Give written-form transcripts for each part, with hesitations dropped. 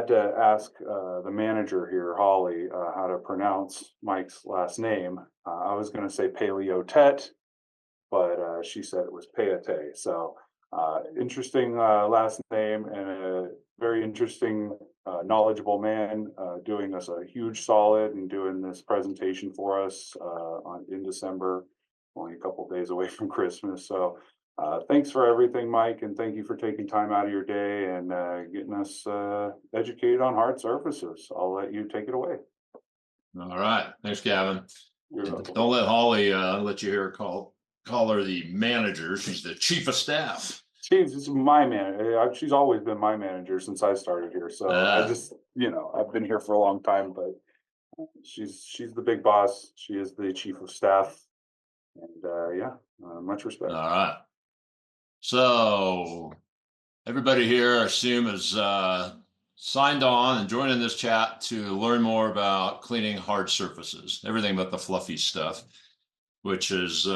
had to ask the manager here, Holly, how to pronounce Mike's last name. I was going to say Pailliotet, but she said it was Pailliotet. So interesting last name and a very interesting, knowledgeable man doing us a huge solid and doing this presentation for us in December, only a couple days away from Christmas. So thanks for everything, Mike, and thank you for taking time out of your day and getting us educated on hard surfaces. I'll let you take it away. All right. Thanks, Gavin. You're welcome. Don't let Holly let you hear call her the manager. She's the chief of staff. She's my manager. She's always been my manager since I started here. So I just, I've been here for a long time, but she's the big boss. She is the chief of staff, and much respect. All right. So everybody here, I assume, is signed on and joining this chat to learn more about cleaning hard surfaces, everything but the fluffy stuff, which is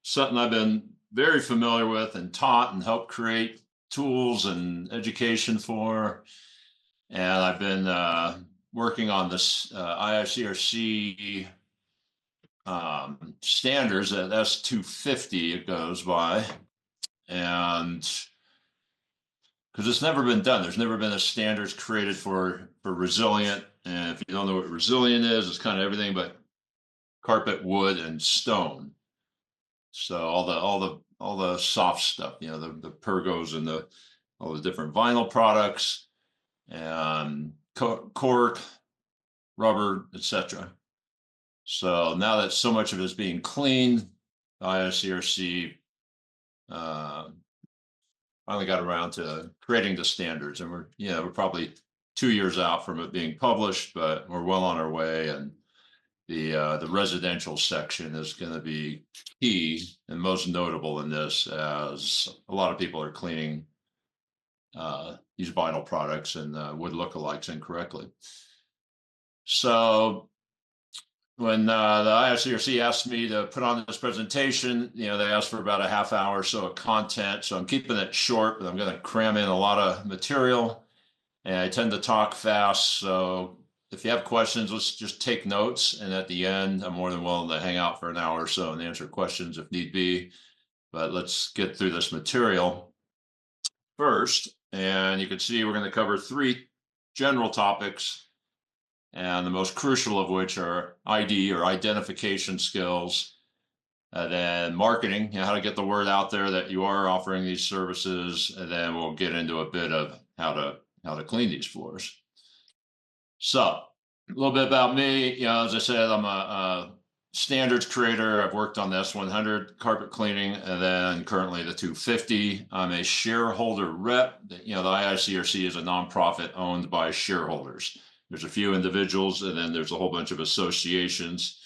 something I've been very familiar with and taught and helped create tools and education for. And I've been working on this IICRC standards at S250 it goes by. And because it's never been done. There's never been a standards created for resilient. And if you don't know what resilient is, it's kind of everything but carpet, wood, and stone. So all the soft stuff, the pergos and all the different vinyl products and cork, rubber, etc. So now that so much of it is being cleaned, IICRC finally got around to creating the standards, and we're probably 2 years out from it being published, but we're well on our way. And the residential section is going to be key and most notable in this, as a lot of people are cleaning these vinyl products and wood lookalikes incorrectly. So when the IICRC asked me to put on this presentation, they asked for about a half hour or so of content. So I'm keeping it short, but I'm going to cram in a lot of material. And I tend to talk fast. So if you have questions, let's just take notes. And at the end, I'm more than willing to hang out for an hour or so and answer questions if need be. But let's get through this material first. And you can see we're going to cover 3 general topics, and the most crucial of which are ID, or identification skills, and then marketing, how to get the word out there that you are offering these services, and then we'll get into a bit of how to clean these floors. So a little bit about me. As I said, I'm a standards creator. I've worked on the S100 carpet cleaning, and then currently the 250. I'm a shareholder rep. The IICRC is a nonprofit owned by shareholders. There's a few individuals, and then there's a whole bunch of associations.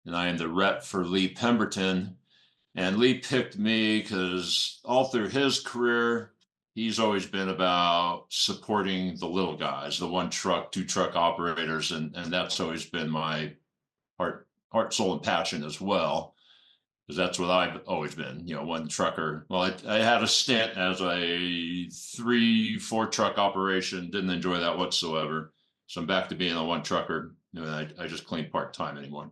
And I am the rep for Lee Pemberton. And Lee picked me because all through his career, he's always been about supporting the little guys, the 1 truck, 2 truck operators. And that's always been my heart, soul, and passion as well, because that's what I've always been, 1 trucker. Well, I had a stint as a 3-4 truck operation, didn't enjoy that whatsoever. So I'm back to being a 1 trucker. I just clean part-time anymore.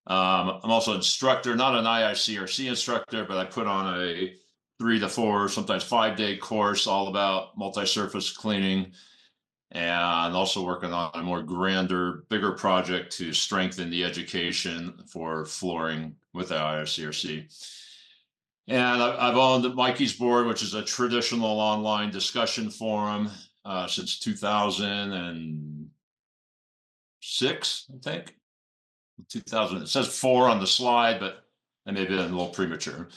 I'm also an instructor, not an IICRC instructor, but I put on a 3 to 4, sometimes 5-day course all about multi-surface cleaning, and also working on a more grander, bigger project to strengthen the education for flooring with the IICRC. And I've owned Mikey's Board, which is a traditional online discussion forum, since 2006, I think. 2000. It says 4 on the slide, but I may have been a little premature.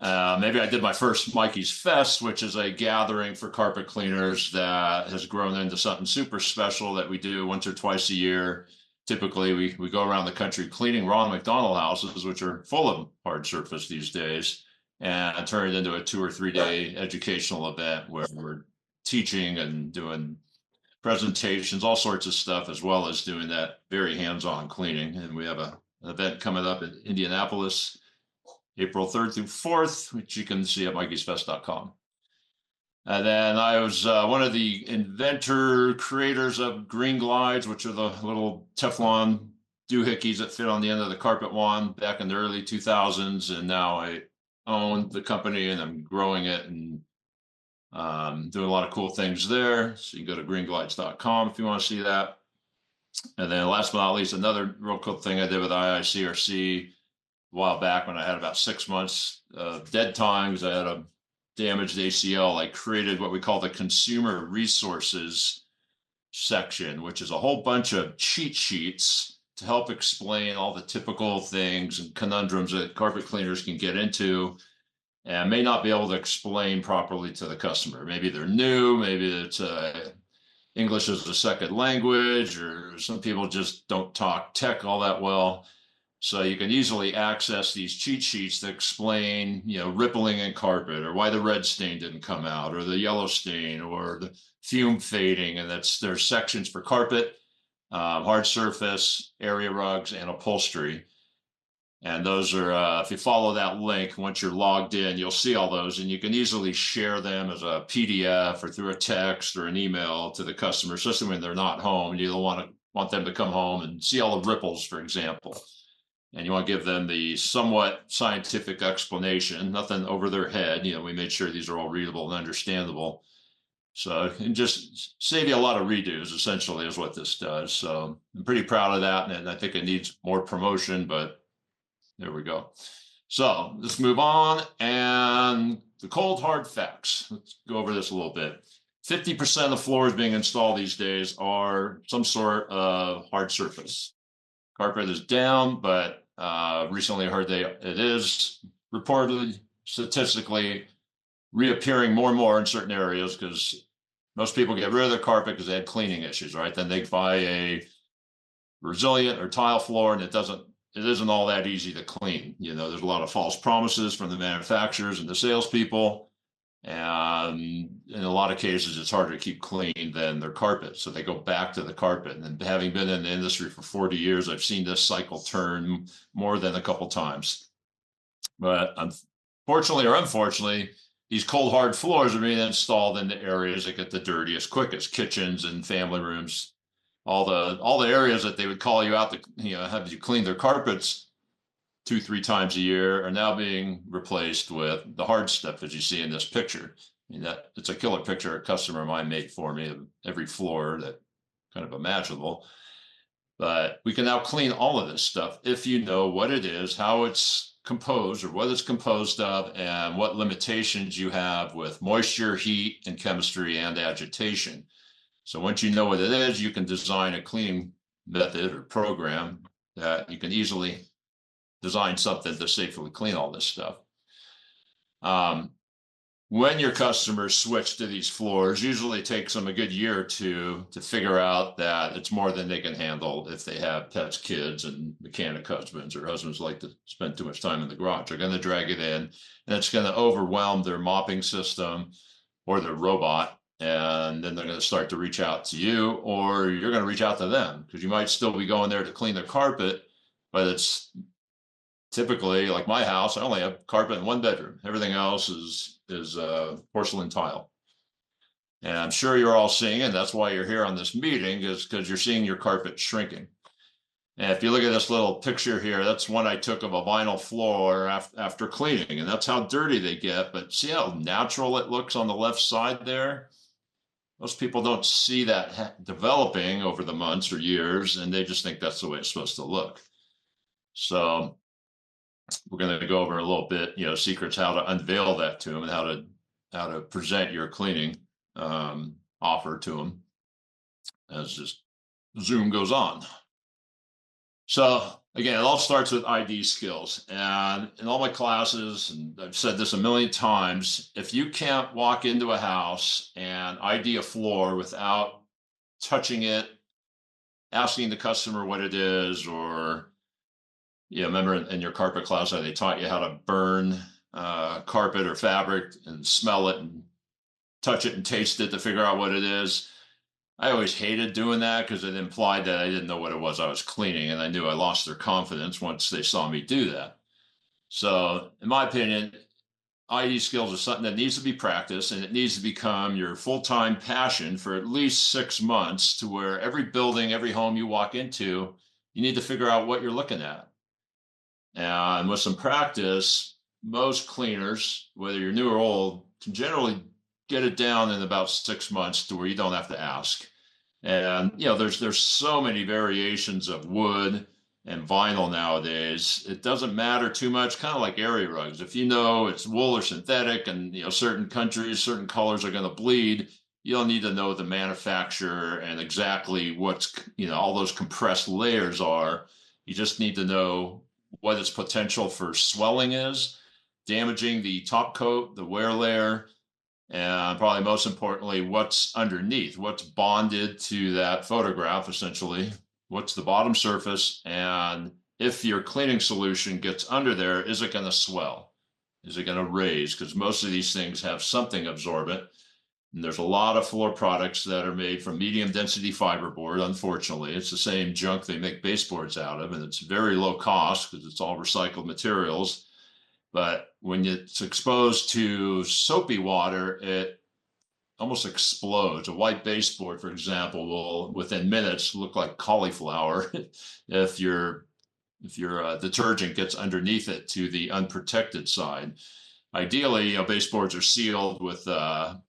Maybe I did my first Mikey's Fest, which is a gathering for carpet cleaners that has grown into something super special that we do once or twice a year. Typically, we go around the country cleaning Ronald McDonald houses, which are full of hard surface these days, and turn it into a 2 or 3 day educational event where we're teaching and doing presentations, all sorts of stuff, as well as doing that very hands-on cleaning. And we have an event coming up in Indianapolis, April 3rd through 4th, which you can see at mikeysfest.com. And then I was one of the inventor creators of green glides, which are the little Teflon doohickeys that fit on the end of the carpet wand back in the early 2000s. And now I own the company and I'm growing it and doing a lot of cool things there. So you can go to greenglides.com if you want to see that. And then last but not least, another real cool thing I did with IICRC a while back when I had about 6 months of dead time because I had a damaged ACL. I created what we call the consumer resources section, which is a whole bunch of cheat sheets to help explain all the typical things and conundrums that carpet cleaners can get into and may not be able to explain properly to the customer. Maybe they're new, maybe it's English as a second language, or some people just don't talk tech all that well. So you can easily access these cheat sheets that explain, rippling in carpet, or why the red stain didn't come out, or the yellow stain, or the fume fading. And there's sections for carpet, hard surface, area rugs, and upholstery. And those are, if you follow that link, once you're logged in, you'll see all those, and you can easily share them as a PDF or through a text or an email to the customer, especially when they're not home. You don't want them to come home and see all the ripples, for example. And you want to give them the somewhat scientific explanation, nothing over their head. We made sure these are all readable and understandable. So it can just save you a lot of redos, essentially, is what this does. So I'm pretty proud of that. And I think it needs more promotion, but there we go. So let's move on. And the cold hard facts. Let's go over this a little bit. 50% of floors being installed these days are some sort of hard surface. Carpet is down, but recently I heard it is reportedly statistically reappearing more and more in certain areas because most people get rid of their carpet because they had cleaning issues, right? Then they buy a resilient or tile floor and it isn't all that easy to clean. There's a lot of false promises from the manufacturers and the salespeople. And in a lot of cases, it's harder to keep clean than their carpet. So they go back to the carpet. And having been in the industry for 40 years, I've seen this cycle turn more than a couple times. But unfortunately or unfortunately, these cold hard floors are being installed in the areas that get the dirtiest quickest, kitchens and family rooms, all the areas that they would call you out to have you clean their carpets 2-3 times a year are now being replaced with the hard stuff as you see in this picture. That it's a killer picture a customer of mine made for me of every floor that kind of imaginable. But we can now clean all of this stuff if you know what it is, how it's composed or what it's composed of, and what limitations you have with moisture, heat, and chemistry and agitation. So once you know what it is, you can design a cleaning method or program that you can easily design something to safely clean all this stuff. When your customers switch to these floors, usually it takes them a good year or two to figure out that it's more than they can handle if they have pets, kids, and mechanic husbands or husbands like to spend too much time in the garage. They're going to drag it in, and it's going to overwhelm their mopping system or their robot. And then they're going to start to reach out to you, or you're going to reach out to them because you might still be going there to clean their carpet, but it's typically, like my house, I only have carpet in one bedroom. Everything else is porcelain tile. And I'm sure you're all seeing it. That's why you're here on this meeting, is because you're seeing your carpet shrinking. And if you look at this little picture here, that's one I took of a vinyl floor after cleaning. And that's how dirty they get. But see how natural it looks on the left side there? Most people don't see that developing over the months or years, and they just think that's the way it's supposed to look. So we're going to go over a little bit, secrets how to unveil that to them and how to present your cleaning offer to them as this Zoom goes on. So again, it all starts with ID skills. And in all my classes, and I've said this a million times, if you can't walk into a house and ID a floor without touching it, asking the customer what it is, or remember in your carpet class how they taught you how to burn carpet or fabric and smell it and touch it and taste it to figure out what it is. I always hated doing that because it implied that I didn't know what it was I was cleaning, and I knew I lost their confidence once they saw me do that. So in my opinion, ID skills is something that needs to be practiced, and it needs to become your full-time passion for at least 6 months, to where every building, every home you walk into, you need to figure out what you're looking at. And with some practice, most cleaners, whether you're new or old, can generally get it down in about 6 months to where you don't have to ask. And there's so many variations of wood and vinyl nowadays. It doesn't matter too much, kind of like area rugs. If you know it's wool or synthetic, and certain countries, certain colors are going to bleed, you don't need to know the manufacturer and exactly what's all those compressed layers are. You just need to know what its potential for swelling is, damaging the top coat, the wear layer, and probably most importantly, what's underneath, what's bonded to that photograph, essentially, what's the bottom surface, and if your cleaning solution gets under there, is it going to swell? Is it going to raise? Because most of these things have something absorbent. And there's a lot of floor products that are made from medium density fiberboard. Unfortunately, it's the same junk they make baseboards out of, and it's very low cost because it's all recycled materials. But when it's exposed to soapy water, it almost explodes. A white baseboard, for example, will within minutes look like cauliflower if your detergent gets underneath it to the unprotected side. Ideally, baseboards are sealed with an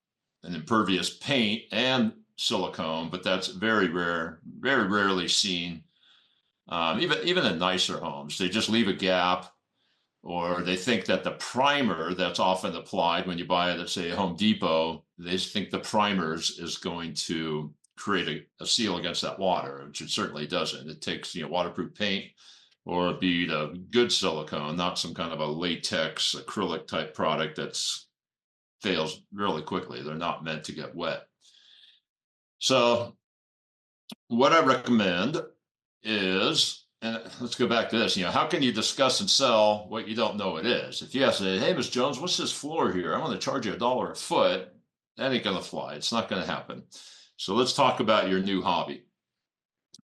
impervious paint and silicone, but that's very rare, very rarely seen. Even in nicer homes, they just leave a gap, or they think that the primer that's often applied when you buy it at, say, Home Depot, they think the primers is going to create a seal against that water, which it certainly doesn't. It takes waterproof paint, or be the good silicone, not some kind of a latex acrylic type product that's fails really quickly. They're not meant to get wet. So what I recommend is, and let's go back to this, how can you discuss and sell what you don't know it is? If you have to say, hey, Ms. Jones, what's this floor here? I'm going to charge you $1 a foot. That ain't going to fly. It's not going to happen. So let's talk about your new hobby.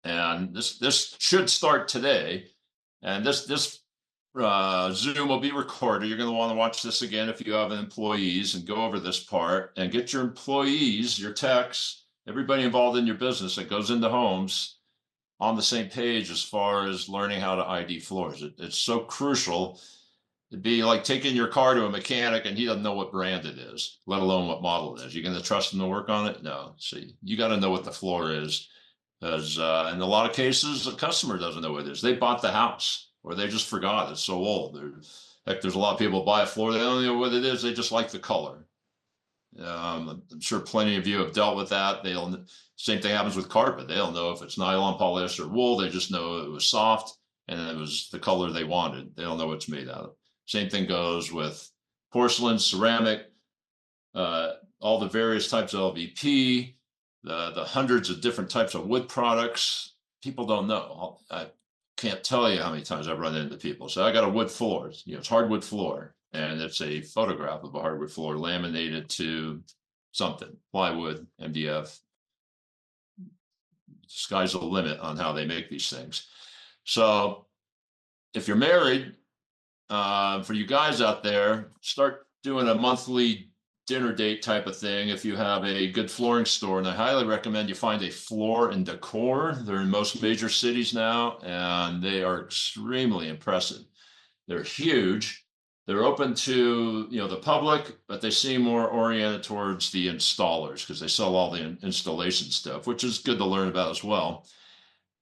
And this should start today. And this Zoom will be recorded. You're going to want to watch this again if you have employees, and go over this part and get your employees, your techs, everybody involved in your business that goes into homes on the same page as far as learning how to ID floors. It's so crucial. It'd be like taking your car to a mechanic and he doesn't know what brand it is, let alone what model it is. You're going to trust him to work on it? No. See, you got to know what the floor is, because in a lot of cases, the customer doesn't know what it is. They bought the house, or they just forgot. It's so old. Heck, there's a lot of people buy a floor, they don't know what it is. They just like the color. I'm sure plenty of you have dealt with that. Same thing happens with carpet. They don't know if it's nylon, polyester, wool. They just know it was soft and it was the color they wanted. They don't know what it's made out of. Same thing goes with porcelain, ceramic, all the various types of LVP, the hundreds of different types of wood products. People don't know. I can't tell you how many times I've run into people. So I got a wood floor. It's hardwood floor, and it's a photograph of a hardwood floor laminated to something, plywood, MDF. Sky's the limit on how they make these things. So if you're married, for you guys out there, start doing a monthly dinner date type of thing if you have a good flooring store. And I highly recommend you find a Floor and Decor. They're in most major cities now, and they are extremely impressive. They're huge. They're open to the public, but they seem more oriented towards the installers because they sell all the installation stuff, which is good to learn about as well.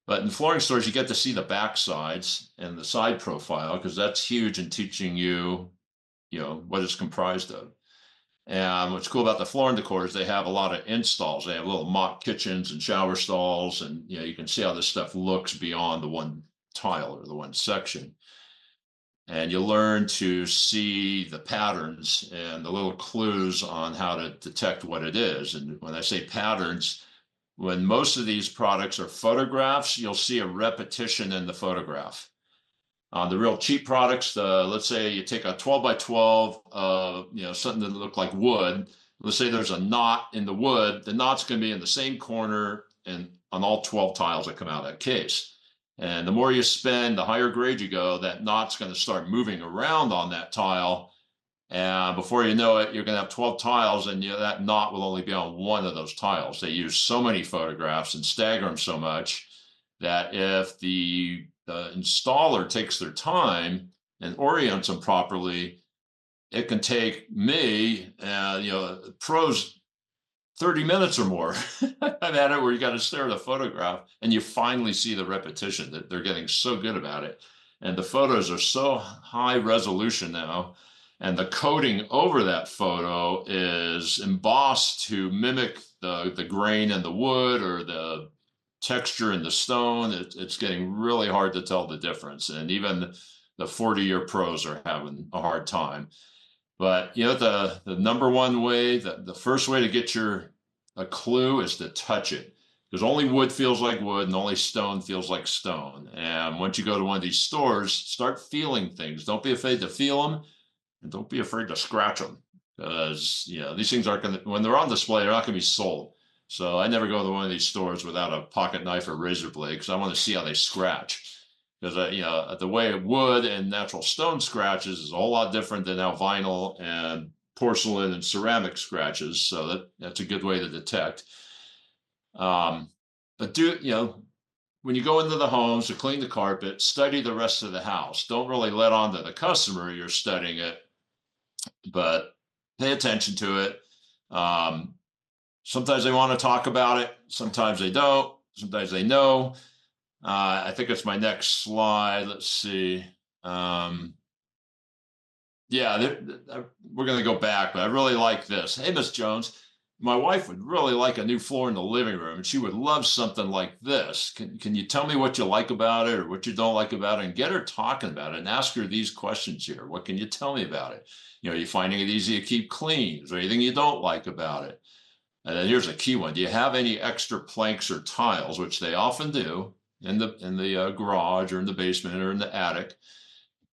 But in flooring stores, you get to see the back sides and the side profile, because that's huge in teaching you, what it's comprised of. And what's cool about the Floor and Decor is they have a lot of installs. They have little mock kitchens and shower stalls, and you can see how this stuff looks beyond the one tile or the one section. And you learn to see the patterns and the little clues on how to detect what it is. And when I say patterns, when most of these products are photographs, you'll see a repetition in the photograph. On the real cheap products, let's say you take a 12 by 12, something that look like wood. Let's say there's a knot in the wood. The knot's going to be in the same corner and on all 12 tiles that come out of that case. And the more you spend, the higher grade you go, that knot's going to start moving around on that tile. And before you know it, you're going to have 12 tiles, and that knot will only be on one of those tiles. They use so many photographs and stagger them so much that if the installer takes their time and orients them properly, it can take me, pros 30 minutes or more. I've had it where you got to stare at a photograph and you finally see the repetition, that they're getting so good about it. And the photos are so high resolution now. And the coating over that photo is embossed to mimic the grain in the wood or the texture in the stone. It's getting really hard to tell the difference. And even the 40-year pros are having a hard time. But the number one way, the first way to get a clue is to touch it. Because only wood feels like wood and only stone feels like stone. And once you go to one of these stores, start feeling things. Don't be afraid to feel them, and don't be afraid to scratch them. Because these things aren't going to, when they're on display, they're not going to be sold. So I never go to one of these stores without a pocket knife or razor blade, because I want to see how they scratch. Because the way wood and natural stone scratches is a whole lot different than how vinyl and porcelain and ceramic scratches. So that's a good way to detect. But when you go into the homes to clean the carpet, study the rest of the house. Don't really let on to the customer you're studying it, but pay attention to it. Sometimes they want to talk about it. Sometimes they don't. Sometimes they know. I think it's my next slide. Let's see. Yeah, we're going to go back, but I really like this. Hey, Miss Jones, my wife would really like a new floor in the living room, and she would love something like this. Can you tell me what you like about it or what you don't like about it, and get her talking about it, and ask her these questions here. What can you tell me about it? Are you finding it easy to keep clean? Is there anything you don't like about it? And then here's a key one. Do you have any extra planks or tiles, which they often do, in the garage or in the basement or in the attic?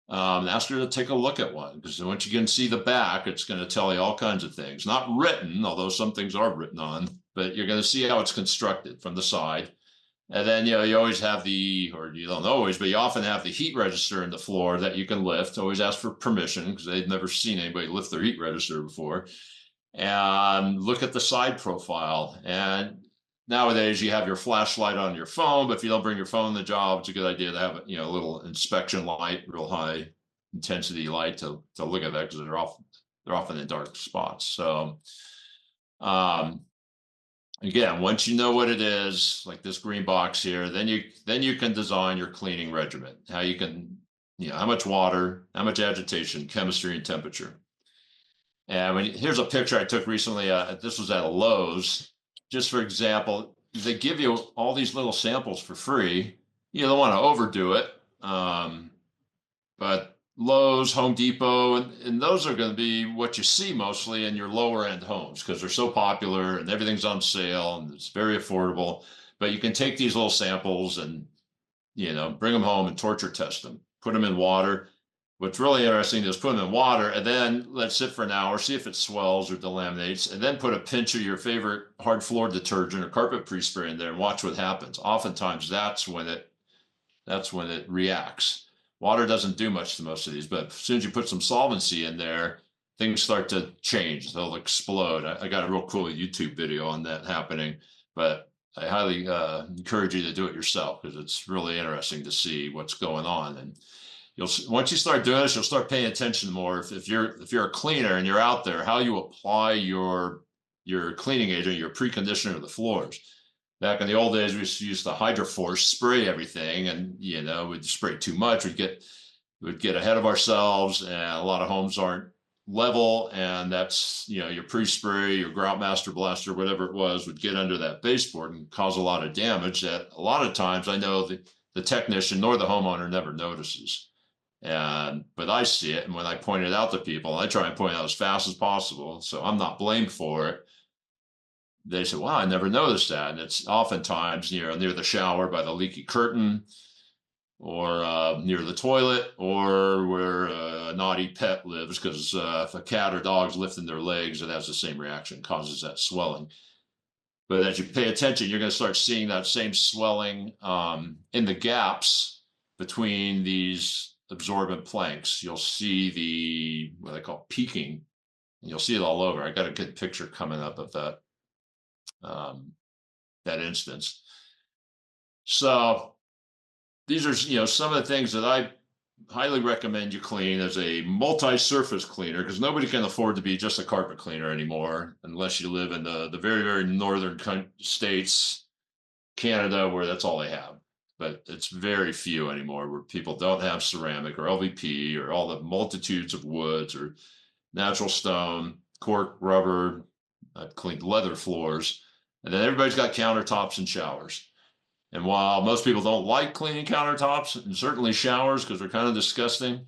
Ask her to take a look at one, because once you can see the back, it's going to tell you all kinds of things. Not written, although some things are written on, but you're going to see how it's constructed from the side. And then, you always have or you don't always, but you often have the heat register in the floor that you can lift. Always ask for permission, because they've never seen anybody lift their heat register before. And look at the side profile. And nowadays you have your flashlight on your phone, but if you don't bring your phone to the job, it's a good idea to have a little inspection light, real high intensity light to look at that, because they're often in dark spots. So again, once you know what it is, like this green box here, then you can design your cleaning regimen. How you can, how much water, how much agitation, chemistry, and temperature. And here's a picture I took recently. This was at a Lowe's. Just for example, they give you all these little samples for free. You don't want to overdo it. But Lowe's, Home Depot, and those are going to be what you see mostly in your lower end homes, because they're so popular and everything's on sale and it's very affordable. But you can take these little samples and, bring them home and torture test them, put them in water. What's really interesting is put them in water and then let it sit for an hour, see if it swells or delaminates, and then put a pinch of your favorite hard floor detergent or carpet pre-spray in there and watch what happens. Oftentimes that's when it reacts. Water doesn't do much to most of these, but as soon as you put some solvency in there, things start to change. They'll explode. I got a real cool YouTube video on that happening, but I highly encourage you to do it yourself, because it's really interesting to see what's going on. And once you start doing this, you'll start paying attention more. If you're a cleaner and you're out there, how you apply your cleaning agent, your preconditioner to the floors. Back in the old days, we used to hydroforce spray everything, and we'd spray too much. We'd get ahead of ourselves, and a lot of homes aren't level, and that's your pre-spray, your grout master blaster, whatever it was, would get under that baseboard and cause a lot of damage that a lot of times I know the technician nor the homeowner never notices. But I see it, and when I point it out to people, I try and point it out as fast as possible, so I'm not blamed for it. They say, wow, I never noticed that. And it's oftentimes near the shower by the leaky curtain, or near the toilet, or where a naughty pet lives, because if a cat or dog's lifting their legs, it has the same reaction, causes that swelling. But as you pay attention, you're going to start seeing that same swelling in the gaps between these absorbent planks, you'll see the, what they call peaking, and you'll see it all over. I got a good picture coming up of that, that instance. So these are, some of the things that I highly recommend you clean as a multi-surface cleaner, because nobody can afford to be just a carpet cleaner anymore unless you live in the very, very northern states, Canada, where that's all they have. But it's very few anymore where people don't have ceramic or LVP or all the multitudes of woods or natural stone, cork, rubber. I've cleaned leather floors. And then everybody's got countertops and showers. And while most people don't like cleaning countertops and certainly showers because they're kind of disgusting,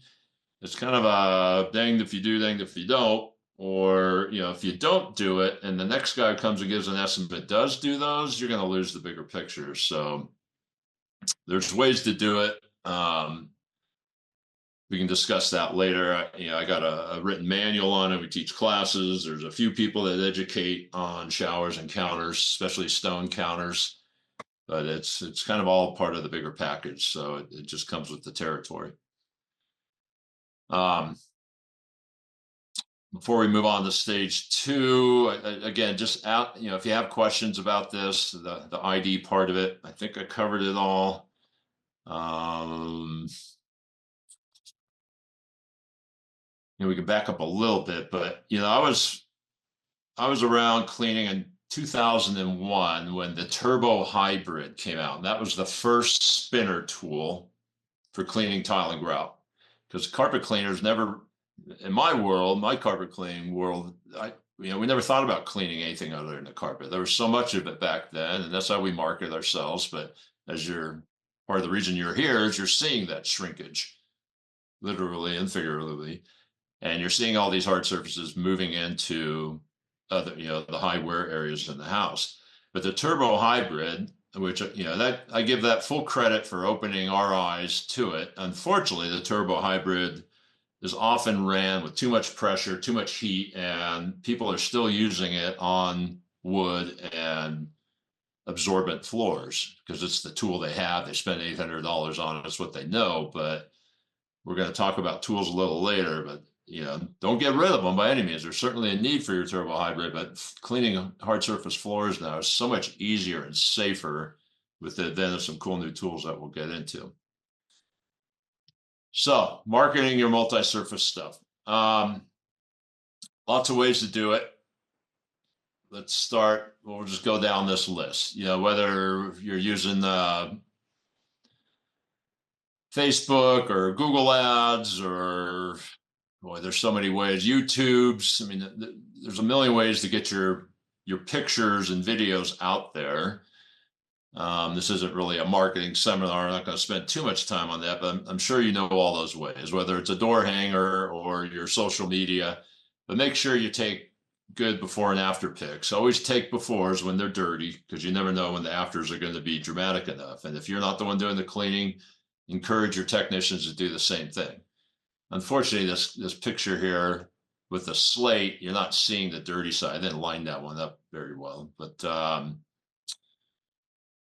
it's kind of a danged if you do, danged if you don't. Or, if you don't do it and the next guy who comes and gives an estimate does do those, you're going to lose the bigger picture. So there's ways to do it. We can discuss that later. I got a written manual on it. We teach classes. There's a few people that educate on showers and counters, especially stone counters. But it's kind of all part of the bigger package. So it just comes with the territory. Before we move on to stage 2, again, just out, if you have questions about this, the ID part of it, I think I covered it all. We can back up a little bit, but I was around cleaning in 2001 when the Turbo Hybrid came out. And that was the first spinner tool for cleaning tile and grout. Because carpet cleaners never, in my world, my carpet cleaning world, we never thought about cleaning anything other than the carpet. There was so much of it back then, and that's how we market ourselves. But as you're part of the reason you're here is you're seeing that shrinkage, literally and figuratively, and you're seeing all these hard surfaces moving into other, the high wear areas in the house. But the Turbo Hybrid, which, that I give that full credit for opening our eyes to it. Unfortunately, the Turbo Hybrid is often ran with too much pressure, too much heat, and people are still using it on wood and absorbent floors because it's the tool they have. They spend $800 on it. It's what they know. But we're going to talk about tools a little later. But don't get rid of them by any means. There's certainly a need for your Turbo Hybrid, but cleaning hard surface floors now is so much easier and safer with the advent of some cool new tools that we'll get into. So, marketing your multi-surface stuff. Lots of ways to do it. Let's start. We'll just go down this list. Whether you're using Facebook or Google Ads or, boy, there's so many ways. YouTube's. I mean, there's a million ways to get your pictures and videos out there. This isn't really a marketing seminar. I'm not going to spend too much time on that, but I'm sure you know all those ways, whether it's a door hanger or your social media. But make sure you take good before and after pics. Always take befores when they're dirty, because you never know when the afters are going to be dramatic enough. And if you're not the one doing the cleaning, encourage your technicians to do the same thing. Unfortunately, this picture here with the slate, you're not seeing the dirty side. I didn't line that one up very well, but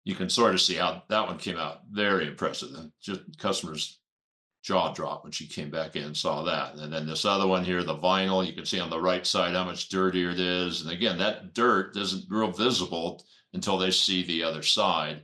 you can sort of see how that one came out very impressive. Just customers' jaw dropped when she came back in and saw that. And then this other one here, the vinyl, you can see on the right side how much dirtier it is. And again, that dirt isn't real visible until they see the other side.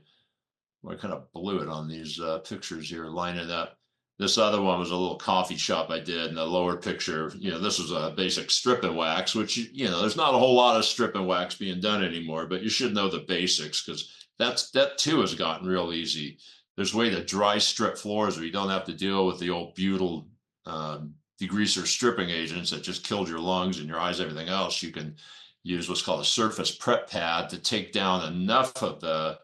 Well, I kind of blew it on these pictures here, lining up. This other one was a little coffee shop I did in the lower picture. This was a basic strip and wax, which, there's not a whole lot of strip and wax being done anymore, but you should know the basics because that too has gotten real easy. There's a way to dry strip floors where you don't have to deal with the old butyl degreaser stripping agents that just killed your lungs and your eyes, everything else. You can use what's called a surface prep pad to take down enough of the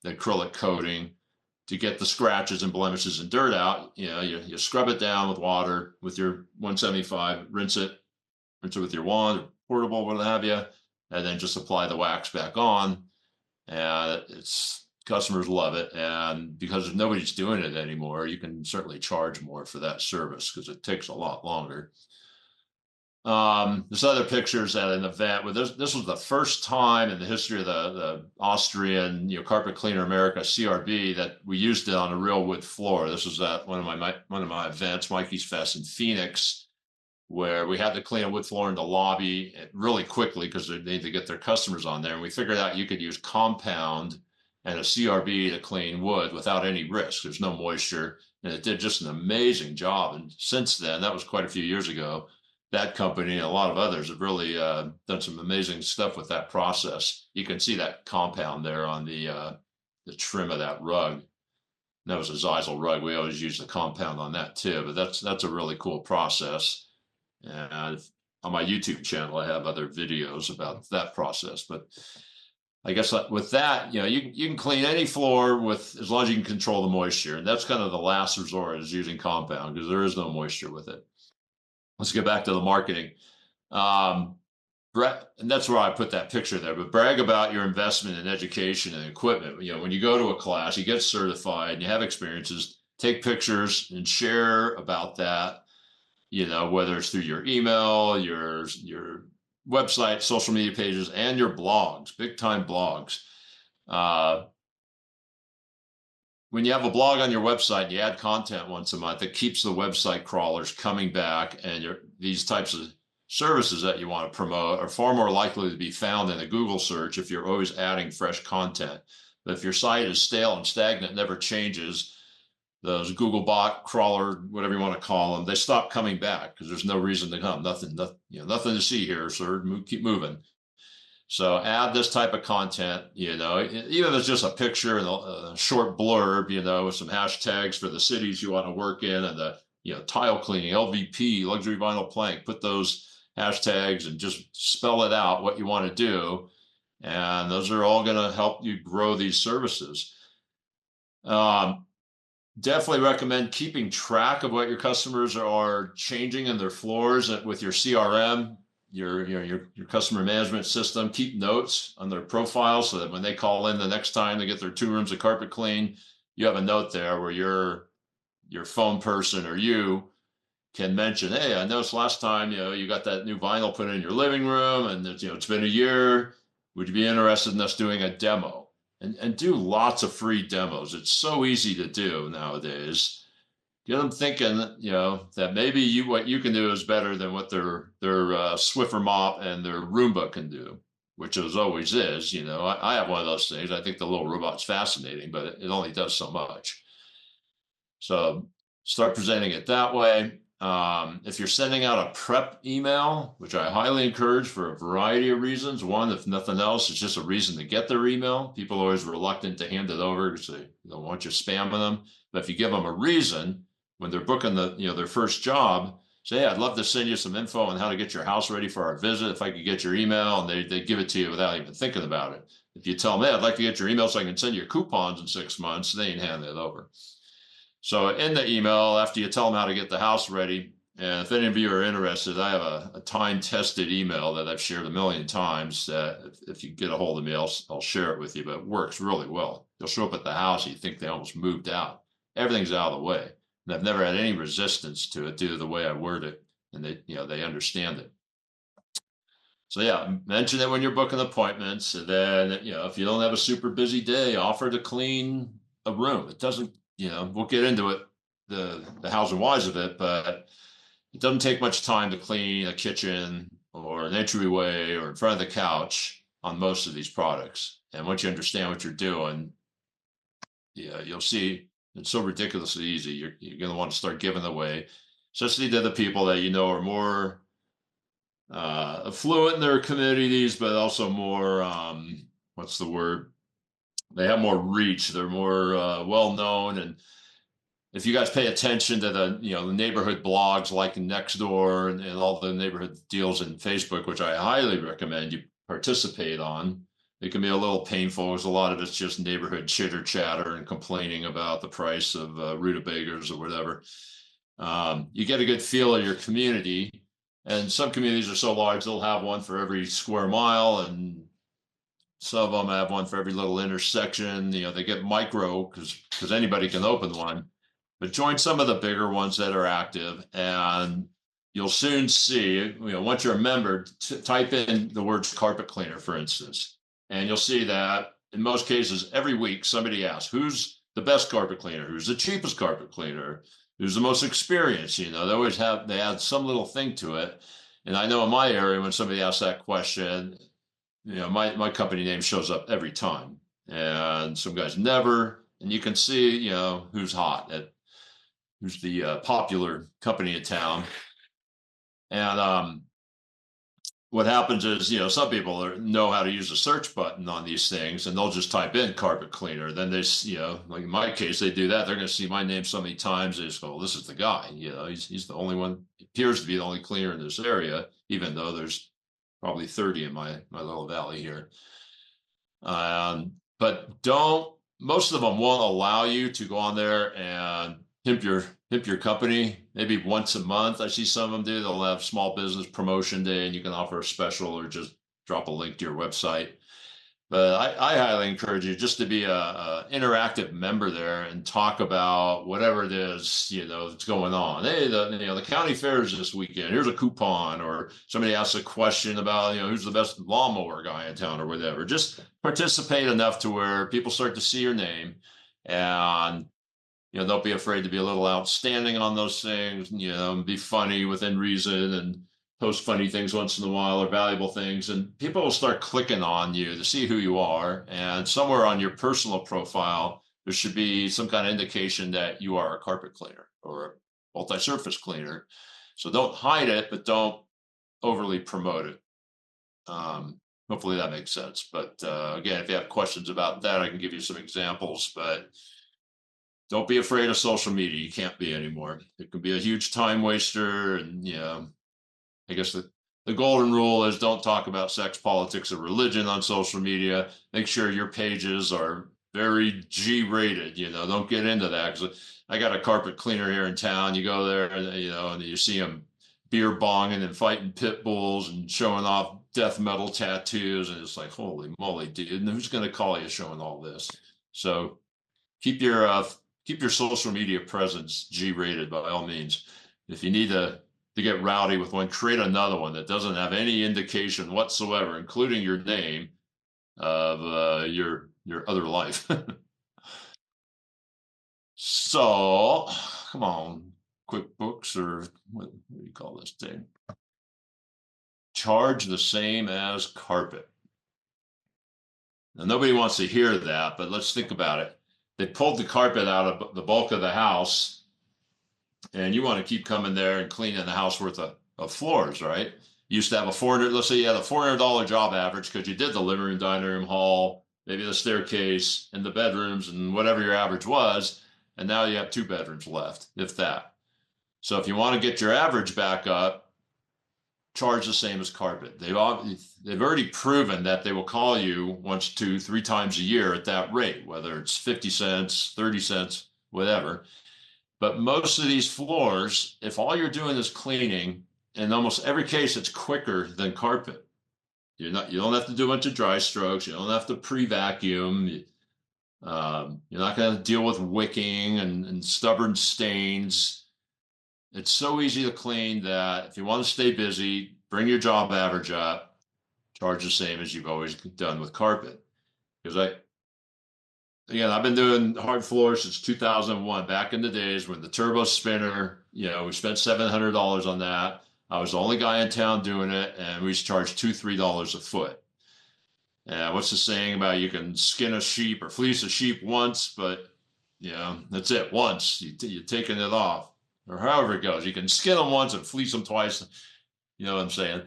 acrylic coating to get the scratches and blemishes and dirt out. You scrub it down with water with your 175, rinse it with your wand or portable, what have you, and then just apply the wax back on. And customers love it. And because nobody's doing it anymore, you can certainly charge more for that service because it takes a lot longer. There's other pictures at an event where this was the first time in the history of the Austrian, Carpet Cleaner America, CRB, that we used it on a real wood floor. This was at one of my events, Mikey's Fest in Phoenix, where we had to clean a wood floor in the lobby really quickly because they need to get their customers on there. And we figured out you could use compound and a CRB to clean wood without any risk. There's no moisture, and it did just an amazing job. And since then, that was quite a few years ago, that company and a lot of others have really done some amazing stuff with that process. You can see that compound there on the trim of that rug. That was a Zeisel rug. We always use the compound on that too, but that's a really cool process. And on my YouTube channel, I have other videos about that process. But I guess with that, you can clean any floor with as long as you can control the moisture, and that's kind of the last resort is using compound because there is no moisture with it. Let's get back to the marketing. And that's where I put that picture there. But brag about your investment in education and equipment. When you go to a class, you get certified, and you have experiences. Take pictures and share about that. Whether it's through your email, your website, social media pages, and your blogs, big time blogs. When you have a blog on your website, you add content once a month, it keeps the website crawlers coming back, and these types of services that you want to promote are far more likely to be found in a Google search if you're always adding fresh content. But if your site is stale and stagnant, never changes, those Google bot crawler, whatever you want to call them, they stop coming back because there's no reason to come. Nothing to see here, sir. Keep moving. So add this type of content, even if it's just a picture and a short blurb, with some hashtags for the cities you want to work in and the, tile cleaning, LVP, luxury vinyl plank, put those hashtags and just spell it out what you want to do. And those are all going to help you grow these services. Definitely recommend keeping track of what your customers are changing in their floors with your CRM, your customer management system. Keep notes on their profile so that when they call in the next time to get their 2 rooms of carpet clean, you have a note there where your phone person or you can mention, hey, I noticed last time, you got that new vinyl put in your living room and it's been a year. Would you be interested in us doing a demo? And do lots of free demos. It's so easy to do nowadays. Get them thinking, that maybe what you can do is better than what their Swiffer mop and their Roomba can do, which always is. I have one of those things. I think the little robot's fascinating, but it only does so much. So start presenting it that way. If you're sending out a prep email, which I highly encourage for a variety of reasons. One, if nothing else, it's just a reason to get their email. People are always reluctant to hand it over because they don't want you spamming them. But if you give them a reason when they're booking their first job, say, hey, I'd love to send you some info on how to get your house ready for our visit. If I could get your email, and they give it to you without even thinking about it. If you tell them, hey, I'd like to get your email so I can send you coupons in 6 months, they ain't handing it over. So in the email, after you tell them how to get the house ready, and if any of you are interested, I have a time-tested email that I've shared a million times. If you get a hold of me, I'll share it with you, but it works really well. You'll show up at the house, you think they almost moved out. Everything's out of the way. And I've never had any resistance to it due to the way I word it, and they understand it. So yeah, mention it when you're booking appointments, and then if you don't have a super busy day, offer to clean a room. It doesn't, we'll get into it, the hows and whys of it, but it doesn't take much time to clean a kitchen or an entryway or in front of the couch on most of these products. And once you understand what you're doing, you'll see it's so ridiculously easy. You're going to want to start giving away, especially to the people that are more affluent in their communities, but also more, what's the word? They have more reach. They're more well-known. And if you guys pay attention to the neighborhood blogs like Nextdoor and all the neighborhood deals in Facebook, which I highly recommend you participate on, it can be a little painful because a lot of it's just neighborhood chitter chatter and complaining about the price of rutabagas or whatever. You get a good feel of your community, and some communities are so large they'll have one for every square mile, and some of them have one for every little intersection. They get micro because anybody can open one. But join some of the bigger ones that are active, and you'll soon see, once you're a member, type in the words carpet cleaner, for instance, and you'll see that in most cases, every week, somebody asks, who's the best carpet cleaner? Who's the cheapest carpet cleaner? Who's the most experienced? They add some little thing to it. And I know in my area, when somebody asks that question, my company name shows up every time. And some guys never, and you can see, who's hot, who's the popular company in town. And what happens is, some people know how to use the search button on these things, and they'll just type in carpet cleaner. Then they, like in my case, they do that. They're going to see my name so many times. They just go, well, this is the guy. He's the only one, appears to be the only cleaner in this area, even though there's probably 30 in my little valley here. But most of them won't allow you to go on there and pimp your company maybe once a month. I see some of them do. They'll have small business promotion day and you can offer a special or just drop a link to your website. But I highly encourage you just to be a interactive member there and talk about whatever it is, that's going on. Hey, the county fair is this weekend. Here's a coupon, or somebody asks a question about, who's the best lawnmower guy in town or whatever. Just participate enough to where people start to see your name, and don't be afraid to be a little outstanding on those things, be funny within reason and post funny things once in a while or valuable things. And people will start clicking on you to see who you are. And somewhere on your personal profile, there should be some kind of indication that you are a carpet cleaner or a multi-surface cleaner. So don't hide it, but don't overly promote it. Hopefully that makes sense. But again, if you have questions about that, I can give you some examples, but don't be afraid of social media. You can't be anymore. It can be a huge time waster. And, I guess the golden rule is don't talk about sex, politics, or religion on social media. Make sure your pages are very G-rated. Don't get into that. Because I got a carpet cleaner here in town. You go there, and you see them beer bonging and fighting pit bulls and showing off death metal tattoos, and it's like, holy moly, dude! And who's going to call you showing all this? So keep your social media presence G-rated by all means. If you need to get rowdy with one, create another one that doesn't have any indication whatsoever, including your name, of your other life. So, come on, QuickBooks, or what do you call this thing? Charge the same as carpet. Now, nobody wants to hear that, but let's think about it. They pulled the carpet out of the bulk of the house, and you want to keep coming there and cleaning the house worth of floors, right? You used to have let's say you had a $400 job average because you did the living room, dining room, hall, maybe the staircase and the bedrooms and whatever your average was. And now you have 2 bedrooms left, if that. So if you want to get your average back up, charge the same as carpet. They've already proven that they will call you once, 2, 3 times a year at that rate, whether it's 50 cents, 30 cents, whatever. But most of these floors, if all you're doing is cleaning, in almost every case, it's quicker than carpet. You don't have to do a bunch of dry strokes. You don't have to pre-vacuum. You're not going to deal with wicking and stubborn stains. It's so easy to clean that if you want to stay busy, bring your job average up, charge the same as you've always done with carpet. Because Again, I've been doing hard floors since 2001, back in the days when the turbo spinner, we spent $700 on that. I was the only guy in town doing it, and we used to charge $2, $3 a foot. And what's the saying about you can skin a sheep or fleece a sheep once, but that's it. Once you're taking it off, or however it goes. You can skin them once and fleece them twice. You know what I'm saying?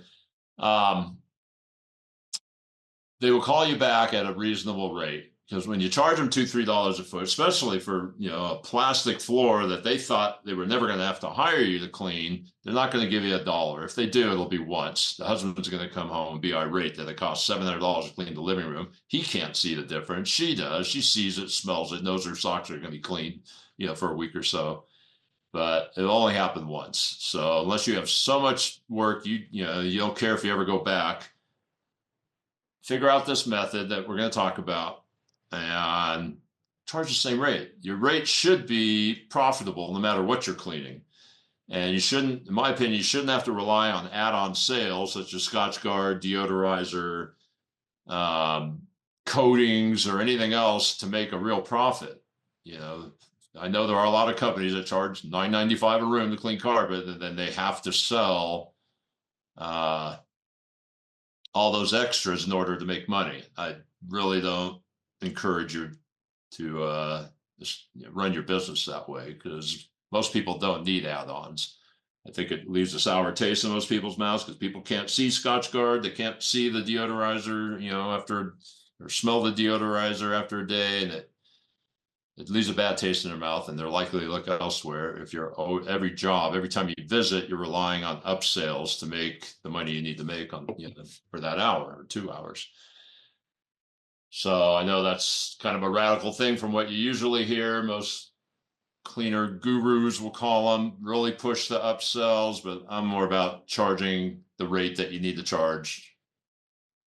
They will call you back at a reasonable rate. Because when you charge them $2, $3 a foot, especially for a plastic floor that they thought they were never going to have to hire you to clean, they're not going to give you $1. If they do, it'll be once. The husband's going to come home and be irate that it costs $700 to clean the living room. He can't see the difference. She does. She sees it, smells it, knows her socks are going to be clean, for a week or so. But it'll only happen once. So unless you have so much work, you don't care if you ever go back. Figure out this method that we're going to talk about and charge the same rate. Your rate should be profitable no matter what you're cleaning. And you shouldn't, in my opinion, you shouldn't have to rely on add-on sales such as Scotchgard, deodorizer, um, coatings, or anything else to make a real profit. You know, I know there are a lot of companies that charge $9.95 a room to clean carpet, and then they have to sell uh, all those extras in order to make money. I really don't encourage you to just run your business that way, because most people don't need add-ons. I think it leaves a sour taste in most people's mouths because people can't see Scotchgard, they can't see the deodorizer, after, or smell the deodorizer after a day, and it leaves a bad taste in their mouth, and they're likely to look elsewhere. If you're every job, every time you visit, you're relying on upsells to make the money you need to make on for that hour or 2 hours. So I know that's kind of a radical thing from what you usually hear. Most cleaner gurus, will call them, really push the upsells, but I'm more about charging the rate that you need to charge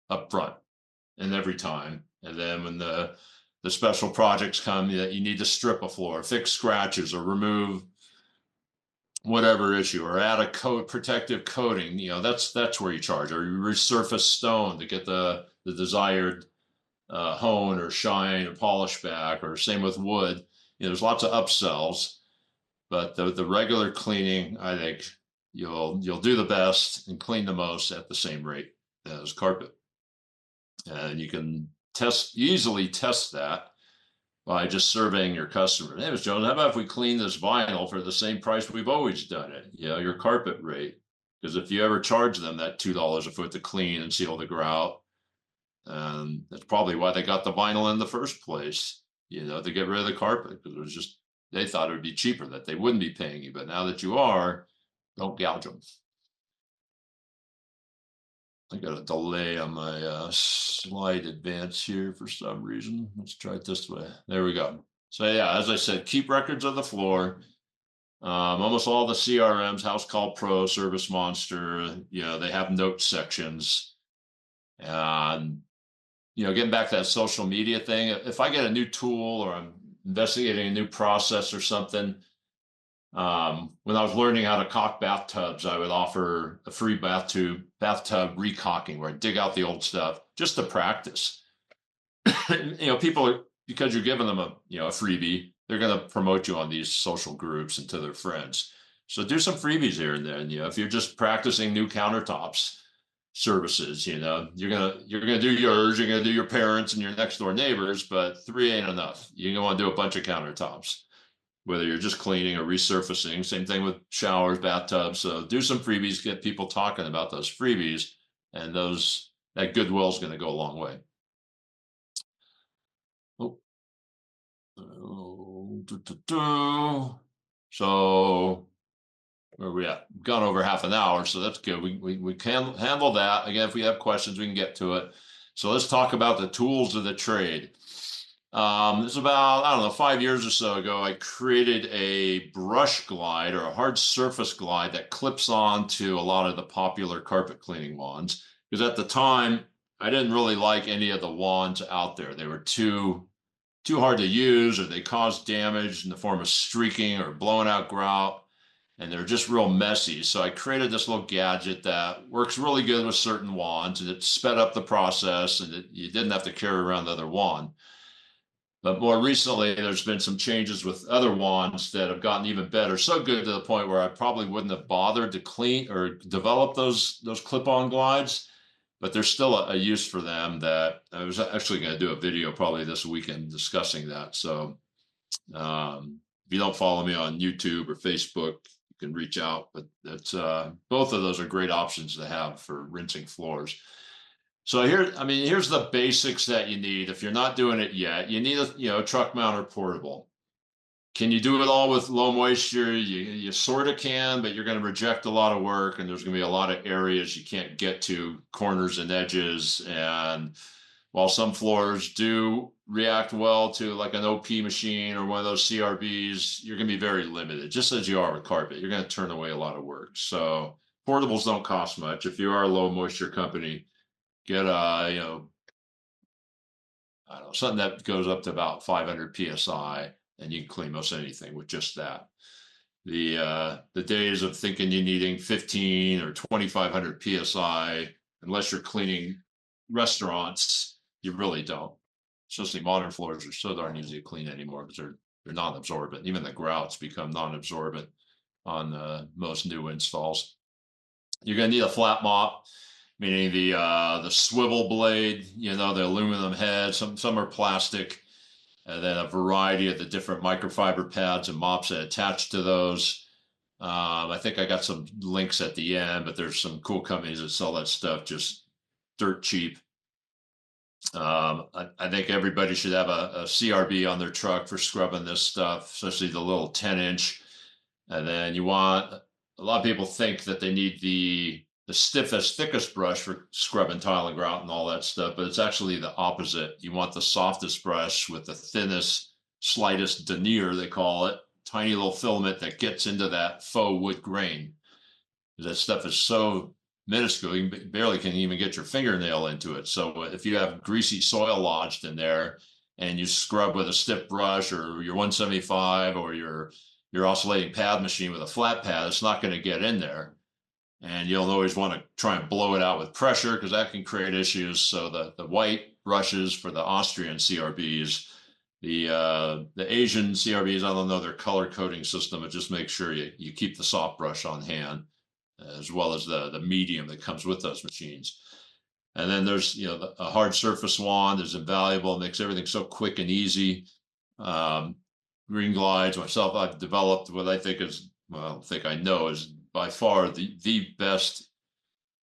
up front and every time. And then when the special projects come that you need to strip a floor, fix scratches, or remove whatever issue, or add a protective coating, that's where you charge, or you resurface stone to get the desired hone or shine or polish back, or same with wood. There's lots of upsells, but the regular cleaning, I think you'll do the best and clean the most at the same rate as carpet. And you can easily test that by just surveying your customers. Hey, Ms. Jones, how about if we clean this vinyl for the same price we've always done it? Your carpet rate. Because if you ever charge them that $2 a foot to clean and seal the grout, that's probably why they got the vinyl in the first place, to get rid of the carpet, because it was just, they thought it would be cheaper, that they wouldn't be paying you. But now that you are, don't gouge them. I got a delay on my slide advance here for some reason. Let's try it this way. There we go. So yeah, as I said, keep records of the floor. Almost all the CRMs, House Call Pro, Service Monster, they have note sections. And getting back to that social media thing, if I get a new tool or I'm investigating a new process or something, when I was learning how to caulk bathtubs, I would offer a free bathtub recaulking, where I dig out the old stuff just to practice. People, because you're giving them a freebie, they're going to promote you on these social groups and to their friends. So do some freebies here and there. And if you're just practicing new countertops services, you're gonna do yours, you're gonna do your parents and your next door neighbors, but 3 ain't enough. You're gonna want to do a bunch of countertops, whether you're just cleaning or resurfacing. Same thing with showers, bathtubs. So do some freebies, get people talking about those freebies, and that goodwill is going to go a long way. So where we at? Gone over half an hour, so that's good. We can handle that. Again, if we have questions, we can get to it. So let's talk about the tools of the trade. This is about, I don't know, 5 years or so ago, I created a brush glide, or a hard surface glide, that clips on to a lot of the popular carpet cleaning wands. Because at the time, I didn't really like any of the wands out there. They were too hard to use, or they caused damage in the form of streaking or blowing out grout, and they're just real messy. So I created this little gadget that works really good with certain wands, and it sped up the process, and you didn't have to carry around the other wand. But more recently, there's been some changes with other wands that have gotten even better, so good to the point where I probably wouldn't have bothered to clean or develop those clip-on glides. But there's still a use for them, that I was actually going to do a video probably this weekend discussing that. So if you don't follow me on YouTube or Facebook, you can reach out. But that's both of those are great options to have for rinsing floors. So here's the basics that you need. If you're not doing it yet, you need a truck mount or portable. Can you do it all with low moisture? You sort of can, but you're going to reject a lot of work, and there's going to be a lot of areas you can't get to, corners and edges. And while some floors do react well to like an OP machine or one of those CRBs, you're going to be very limited, just as you are with carpet. You're going to turn away a lot of work. So portables don't cost much. If you are a low moisture company, get I don't know, something that goes up to about 500 psi, and you can clean most anything with just that. The days of thinking you're needing 15 or 2,500 psi, unless you're cleaning restaurants, you really don't. Especially modern floors are so darn easy to clean anymore because they're non-absorbent. Even the grouts become non-absorbent on most new installs. You're going to need a flat mop, meaning the swivel blade, the aluminum head. Some are plastic, and then a variety of the different microfiber pads and mops that attach to those. I think I got some links at the end, but there's some cool companies that sell that stuff just dirt cheap. I think everybody should have a CRB on their truck for scrubbing this stuff, especially the little 10-inch. And then a lot of people think that they need the stiffest, thickest brush for scrubbing tile and grout and all that stuff, but it's actually the opposite. You want the softest brush with the thinnest, slightest denier, they call it, tiny little filament that gets into that faux wood grain. That stuff is so minuscule, you barely can even get your fingernail into it. So if you have greasy soil lodged in there and you scrub with a stiff brush or your 175 or your oscillating pad machine with a flat pad, it's not going to get in there. And you'll always want to try and blow it out with pressure because that can create issues. So the white brushes for the Austrian CRBs, the Asian CRBs, I don't know their color coding system, but just make sure you keep the soft brush on hand, as well as the medium that comes with those machines. And then there's a hard surface wand is invaluable. It makes everything so quick and easy. Green Glides, myself, I've developed what I think is, well, I think I know is by far the best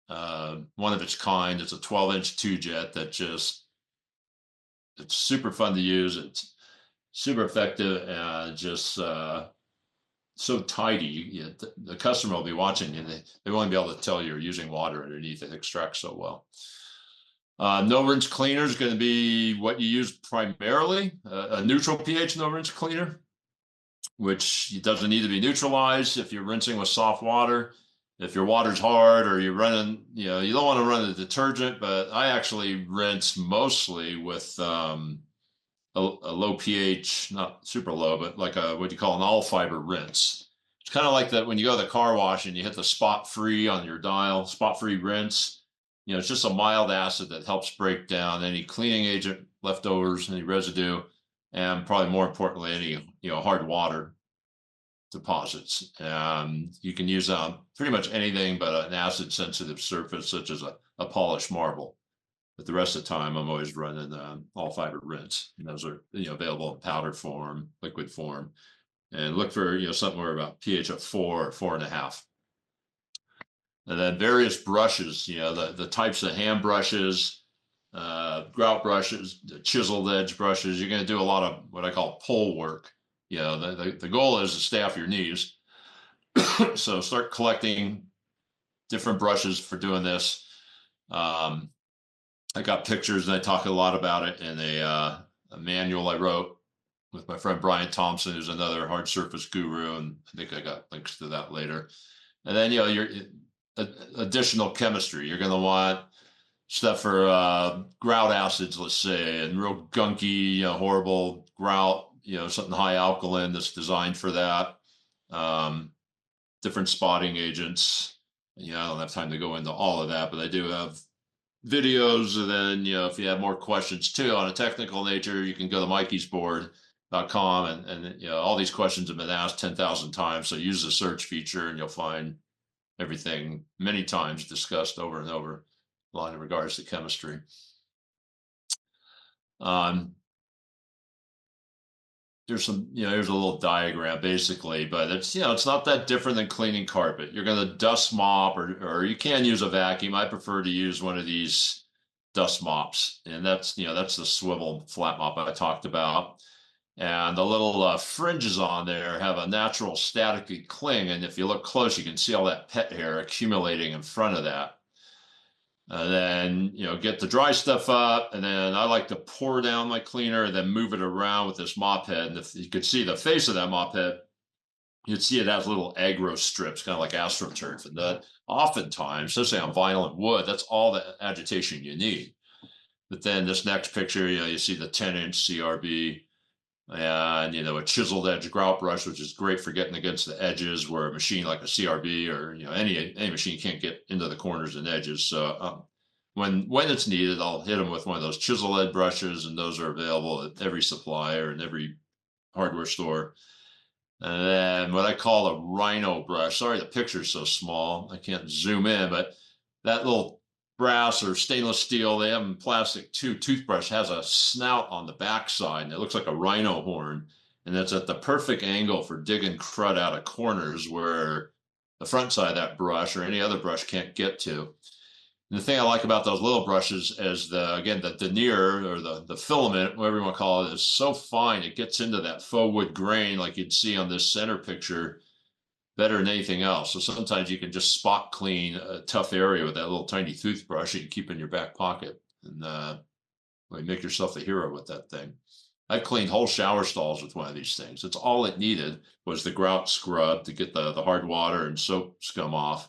one of its kind. It's a 12-inch 2-jet that it's super fun to use. It's super effective and just so tidy. The customer will be watching and they won't be able to tell you're using water underneath. It extracts so well. No rinse cleaner is going to be what you use primarily, a neutral pH no rinse cleaner, which doesn't need to be neutralized if you're rinsing with soft water. If your water's hard or you're running, you don't want to run a detergent, but I actually rinse mostly with a low pH, not super low, but like what you call an all fiber rinse. It's kind of like that when you go to the car wash and you hit the spot free on your dial, spot free rinse. It's just a mild acid that helps break down any cleaning agent leftovers, any residue, and probably more importantly, any hard water deposits. You can use pretty much anything but an acid sensitive surface, such as a polished marble. But the rest of the time, I'm always running all fiber rinse. And those are available in powder form, liquid form, and look for somewhere about pH of 4 or 4.5. And then various brushes, the types of hand brushes, grout brushes, the chiseled edge brushes. You're going to do a lot of what I call pole work. The goal is to stay off your knees. So start collecting different brushes for doing this. I got pictures and I talk a lot about it in a manual I wrote with my friend Brian Thompson, who's another hard surface guru, and I think I got links to that later. And then your additional chemistry. You're going to want stuff for grout acids, let's say, and real gunky, horrible grout. Something high alkaline that's designed for that. Different spotting agents. I don't have time to go into all of that, but I do have videos. And then, if you have more questions too on a technical nature, you can go to mikeysboard.com and all these questions have been asked 10,000 times. So use the search feature and you'll find everything many times discussed over and over in regards to chemistry. There's here's a little diagram basically, but it's not that different than cleaning carpet. You're going to dust mop or you can use a vacuum. I prefer to use one of these dust mops, and that's the swivel flat mop I talked about. And the little fringes on there have a natural staticky cling. And if you look close, you can see all that pet hair accumulating in front of that. And then, get the dry stuff up. And then I like to pour down my cleaner and then move it around with this mop head. And if you could see the face of that mop head, you'd see it has little aggro strips, kind of like astroturf. And that oftentimes, especially on vinyl and wood, that's all the agitation you need. But then this next picture, you see the 10-inch CRB. and a chiseled edge grout brush, which is great for getting against the edges where a machine like a CRB or any machine can't get into the corners and edges. So when it's needed, I'll hit them with one of those chisel edge brushes, and those are available at every supplier and every hardware store. And then what I call a rhino brush. Sorry, the picture's so small. I can't zoom in, but that little brass or stainless steel, they have plastic too, toothbrush has a snout on the backside, and it looks like a rhino horn. And it's at the perfect angle for digging crud out of corners where the front side of that brush or any other brush can't get to. And the thing I like about those little brushes is the denier or the filament, whatever you want to call it, is so fine. It gets into that faux wood grain like you'd see on this center picture better than anything else. So sometimes you can just spot clean a tough area with that little tiny toothbrush that you keep in your back pocket, and make yourself a hero with that thing. I've cleaned whole shower stalls with one of these things. It's all it needed was the grout scrub to get the hard water and soap scum off.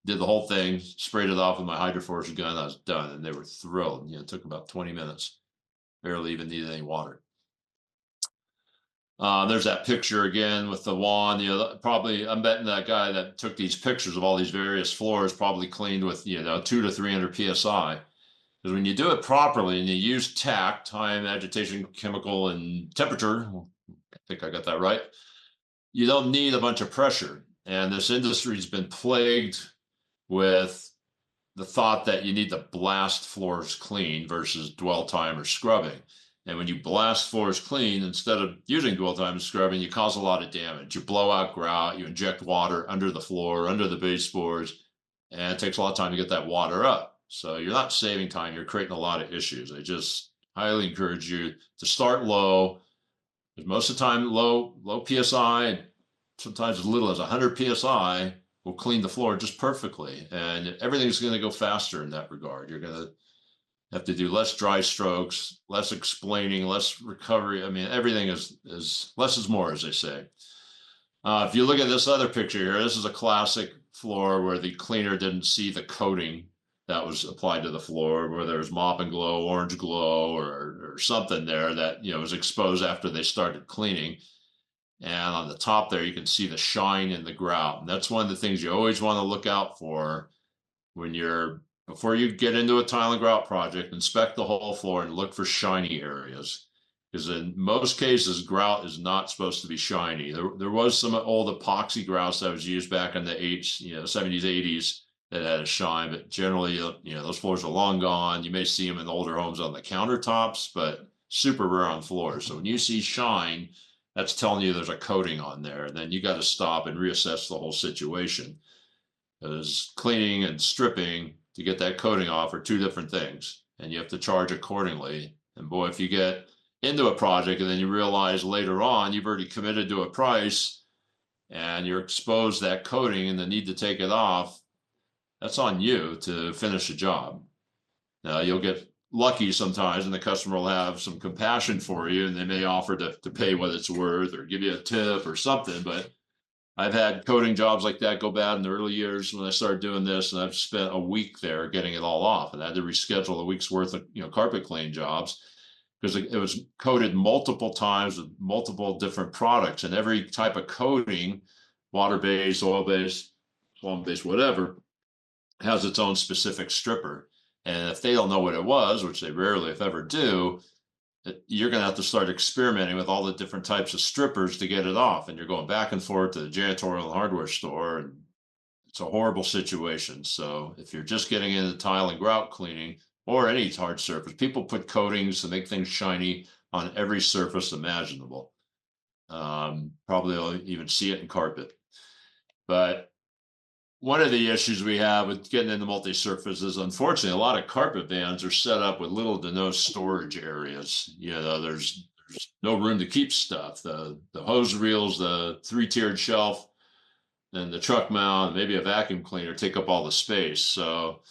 Did the whole thing, sprayed it off with my hydroforce gun. I was done, and they were thrilled. It took about 20 minutes. Barely even needed any water. There's that picture again with the wand. Probably I'm betting that guy that took these pictures of all these various floors probably cleaned with 200 to 300 psi. Because when you do it properly and you use tact, time, agitation, chemical, and temperature, I think I got that right, you don't need a bunch of pressure. And this industry's been plagued with the thought that you need to blast floors clean versus dwell time or scrubbing. And when you blast floors clean, instead of using dwell time and scrubbing, you cause a lot of damage. You blow out grout, you inject water under the floor, under the baseboards, and it takes a lot of time to get that water up. So you're not saving time, you're creating a lot of issues. I just highly encourage you to start low. Because most of the time, low PSI, sometimes as little as 100 PSI, will clean the floor just perfectly. And everything's going to go faster in that regard. You're going to have to do less dry strokes, less explaining, less recovery. I mean, everything is less is more, as they say. If you look at this other picture here, this is a classic floor where the cleaner didn't see the coating that was applied to the floor, where there was mop and glow, orange glow, or something there that was exposed after they started cleaning. And on the top there, you can see the shine in the grout. And that's one of the things you always want to look out for before you get into a tile and grout project. Inspect the whole floor and look for shiny areas. Because in most cases, grout is not supposed to be shiny. There was some old epoxy grouts that was used back in the 70s, 80s that had a shine, but generally, those floors are long gone. You may see them in older homes on the countertops, but super rare on floors. So when you see shine, that's telling you there's a coating on there. And then you got to stop and reassess the whole situation. Because cleaning and stripping to get that coating off are two different things, and you have to charge accordingly. And boy, if you get into a project and then you realize later on you've already committed to a price and you're exposed to that coating and the need to take it off, that's on you to finish the job. Now, you'll get lucky sometimes, and the customer will have some compassion for you, and they may offer to pay what it's worth or give you a tip or something. But I've had coating jobs like that go bad in the early years when I started doing this, and I've spent a week there getting it all off, and I had to reschedule a week's worth of carpet clean jobs because it was coated multiple times with multiple different products, and every type of coating, water-based, oil-based, foam-based, whatever, has its own specific stripper. And if they don't know what it was, which they rarely, if ever, do, you're going to have to start experimenting with all the different types of strippers to get it off. And you're going back and forth to the janitorial hardware store, and it's a horrible situation. So if you're just getting into tile and grout cleaning or any hard surface, people put coatings to make things shiny on every surface imaginable. Probably you'll even see it in carpet. But one of the issues we have with getting into multi-surface is, unfortunately, a lot of carpet vans are set up with little to no storage areas. There's no room to keep stuff. The hose reels, the 3-tiered shelf, and the truck mount, maybe a vacuum cleaner take up all the space. So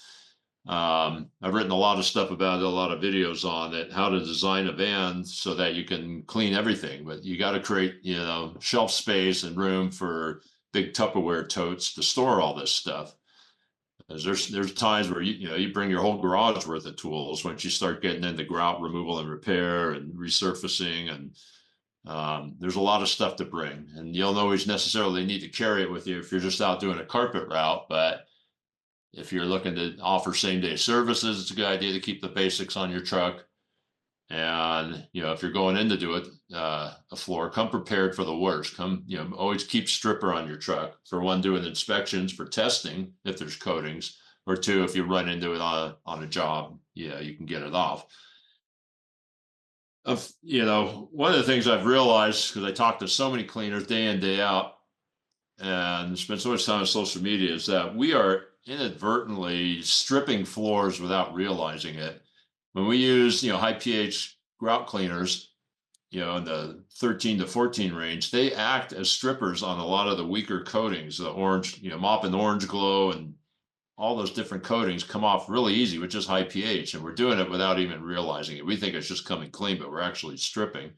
I've written a lot of stuff about it, a lot of videos on it, how to design a van so that you can clean everything. But you got to create, shelf space and room for big Tupperware totes to store all this stuff. Because there's times where you bring your whole garage worth of tools once you start getting into grout removal and repair and resurfacing, and There's a lot of stuff to bring, and you don't always necessarily need to carry it with you if you're just out doing a carpet route. But if you're looking to offer same day services, it's a good idea to keep the basics on your truck. And if you're going in to do a floor, come prepared for the worst. Come, always keep stripper on your truck. For one, doing inspections for testing if there's coatings, or two, if you run into it on a job, you can get it off. One of the things I've realized, because I talk to so many cleaners day in, day out, and spend so much time on social media, is that we are inadvertently stripping floors without realizing it. When we use, high pH grout cleaners, in the 13 to 14 range, they act as strippers on a lot of the weaker coatings, the orange, mop and orange glow, and all those different coatings come off really easy with just high pH, and we're doing it without even realizing it. We think it's just coming clean, but we're actually stripping.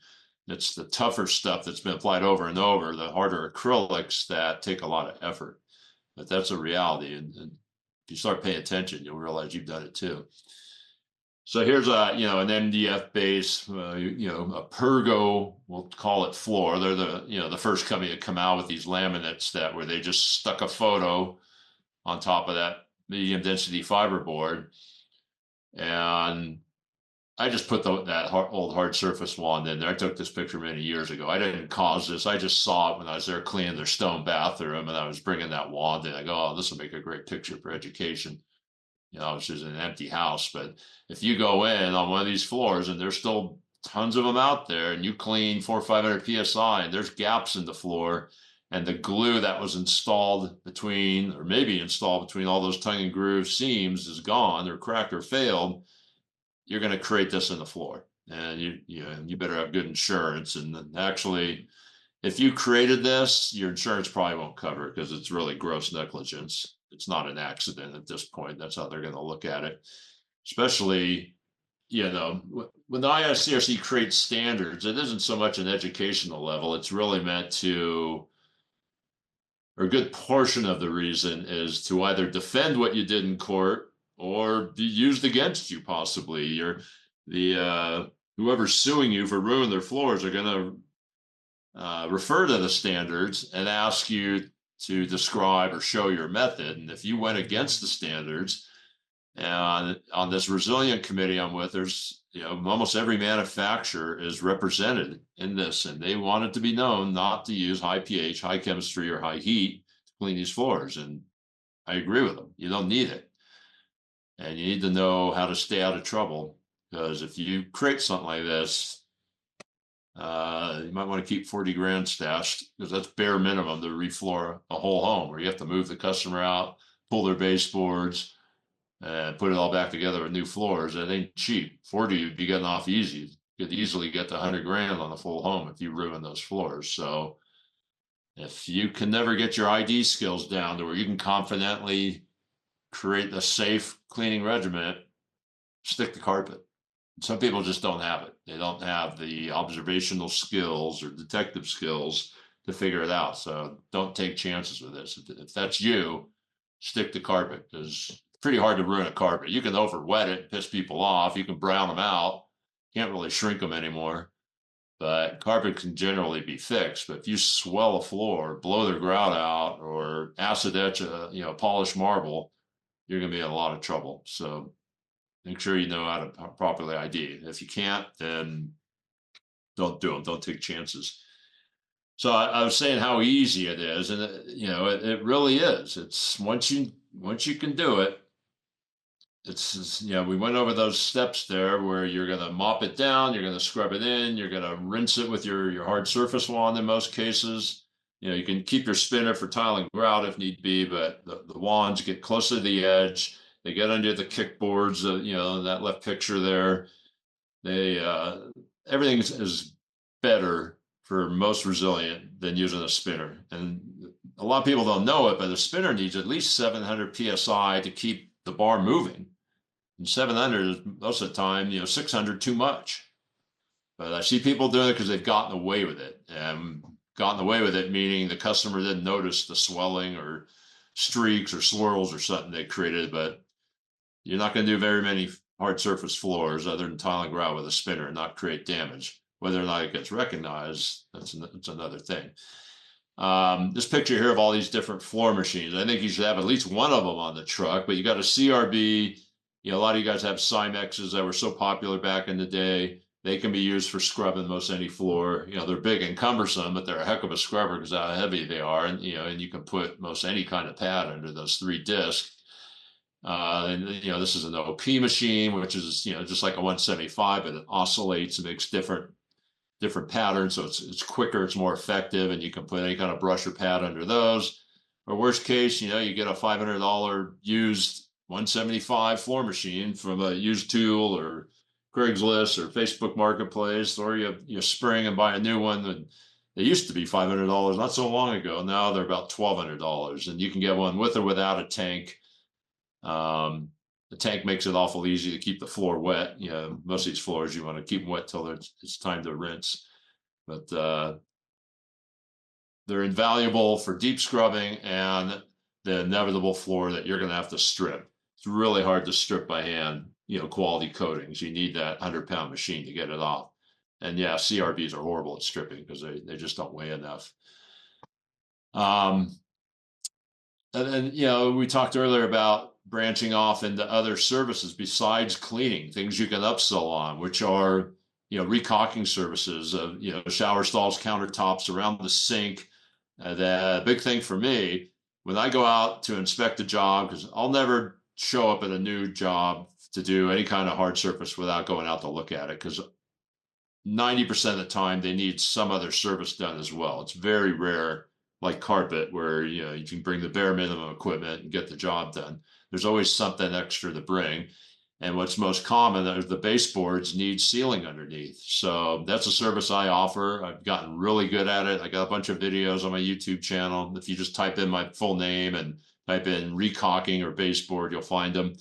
It's the tougher stuff that's been applied over and over, the harder acrylics that take a lot of effort. But that's a reality, and if you start paying attention, you'll realize you've done it too. So here's an MDF base, a Pergo, we'll call it floor. They're the first company to come out with these laminates where they just stuck a photo on top of that medium density fiberboard. And I just put that old hard surface wand in there. I took this picture many years ago. I didn't cause this. I just saw it when I was there cleaning their stone bathroom, and I was bringing that wand in. I go, oh, this will make a great picture for education. It's just an empty house. But if you go in on one of these floors and there's still tons of them out there, and you clean 400 or 500 PSI, and there's gaps in the floor, and the glue that was installed between all those tongue and groove seams is gone or cracked or failed, you're going to create this in the floor. And you better have good insurance. And actually, if you created this, your insurance probably won't cover it because it's really gross negligence. It's not an accident at this point. That's how they're going to look at it. Especially, when the IICRC creates standards, it isn't so much an educational level. It's really meant to, or a good portion of the reason is to either defend what you did in court or be used against you possibly. Whoever's suing you for ruining their floors are going to refer to the standards and ask you to describe or show your method. And if you went against the standards, and on this resilient committee I'm with, there's almost every manufacturer is represented in this, and they want it to be known not to use high pH, high chemistry, or high heat to clean these floors. And I agree with them. You don't need it. And you need to know how to stay out of trouble, because if you create something like this, you might want to keep 40 grand stashed, because that's bare minimum to refloor a whole home, where you have to move the customer out, pull their baseboards, and put it all back together with new floors. It ain't cheap. 40 you'd be getting off easy. You could easily get to 100 grand on a full home if you ruin those floors. So if you can never get your ID skills down to where you can confidently create a safe cleaning regimen, stick to carpet. Some people just don't have it. They don't have the observational skills or detective skills to figure it out. So don't take chances with this. If that's you, stick to carpet, because it's pretty hard to ruin a carpet. You can over wet it, piss people off. You can brown them out. Can't really shrink them anymore. But carpet can generally be fixed. But if you swell a floor, blow their grout out, or acid etch a polished marble, you're going to be in a lot of trouble. So make sure you know how to properly ID. If you can't, then don't do them. Don't take chances. So I was saying how easy it is, and it really is. It's once you can do it. It's we went over those steps there where you're going to mop it down, you're going to scrub it in, you're going to rinse it with your hard surface wand in most cases. You can keep your spinner for tiling grout if need be, but the wands get close to the edge. They get under the kickboards, that left picture there. Everything is better for most resilient than using a spinner. And a lot of people don't know it, but a spinner needs at least 700 PSI to keep the bar moving. And 700 is most of the time, 600 too much. But I see people doing it because they've gotten away with it. And gotten away with it meaning the customer didn't notice the swelling or streaks or swirls or something they created. But you're not going to do very many hard surface floors other than tile and grout with a spinner and not create damage. Whether or not it gets recognized, that's another thing. This picture here of all these different floor machines, I think you should have at least one of them on the truck, but you got a CRB. You know, a lot of you guys have Cymexes that were so popular back in the day. They can be used for scrubbing most any floor. You know, they're big and cumbersome, but they're a heck of a scrubber because of how heavy they are. And, you know, and you can put most any kind of pad under those 3 discs. And, you know, this is an OP machine, which is, you know, just like a 175, but it oscillates and makes different patterns. So it's quicker, it's more effective, and you can put any kind of brush or pad under those. Or worst case, you know, you get a $500 used 175 floor machine from a used tool or Craigslist or Facebook Marketplace, or you spring and buy a new one that they used to be $500 not so long ago. Now they're about $1,200, and you can get one with or without a tank. The tank makes it awful easy to keep the floor wet. You know, most of these floors you want to keep them wet till it's time to rinse. But they're invaluable for deep scrubbing and the inevitable floor that you're going to have to strip. It's really hard to strip by hand, you know, quality coatings. You need that 100-pound machine to get it off. And yeah, CRBs are horrible at stripping because they just don't weigh enough. And then, you know, we talked earlier about branching off into other services besides cleaning, things you can upsell on, which are, you know, recocking services of, you know, shower stalls, countertops, around the sink. The big thing for me, when I go out to inspect a job, because I'll never show up at a new job to do any kind of hard surface without going out to look at it, because 90% of the time they need some other service done as well. It's very rare, like carpet, where, you know, you can bring the bare minimum equipment and get the job done. There's always something extra to bring. And what's most common is the baseboards need sealing underneath. So that's a service I offer. I've gotten really good at it. I got a bunch of videos on my YouTube channel. If you just type in my full name and type in recocking or baseboard, you'll find them.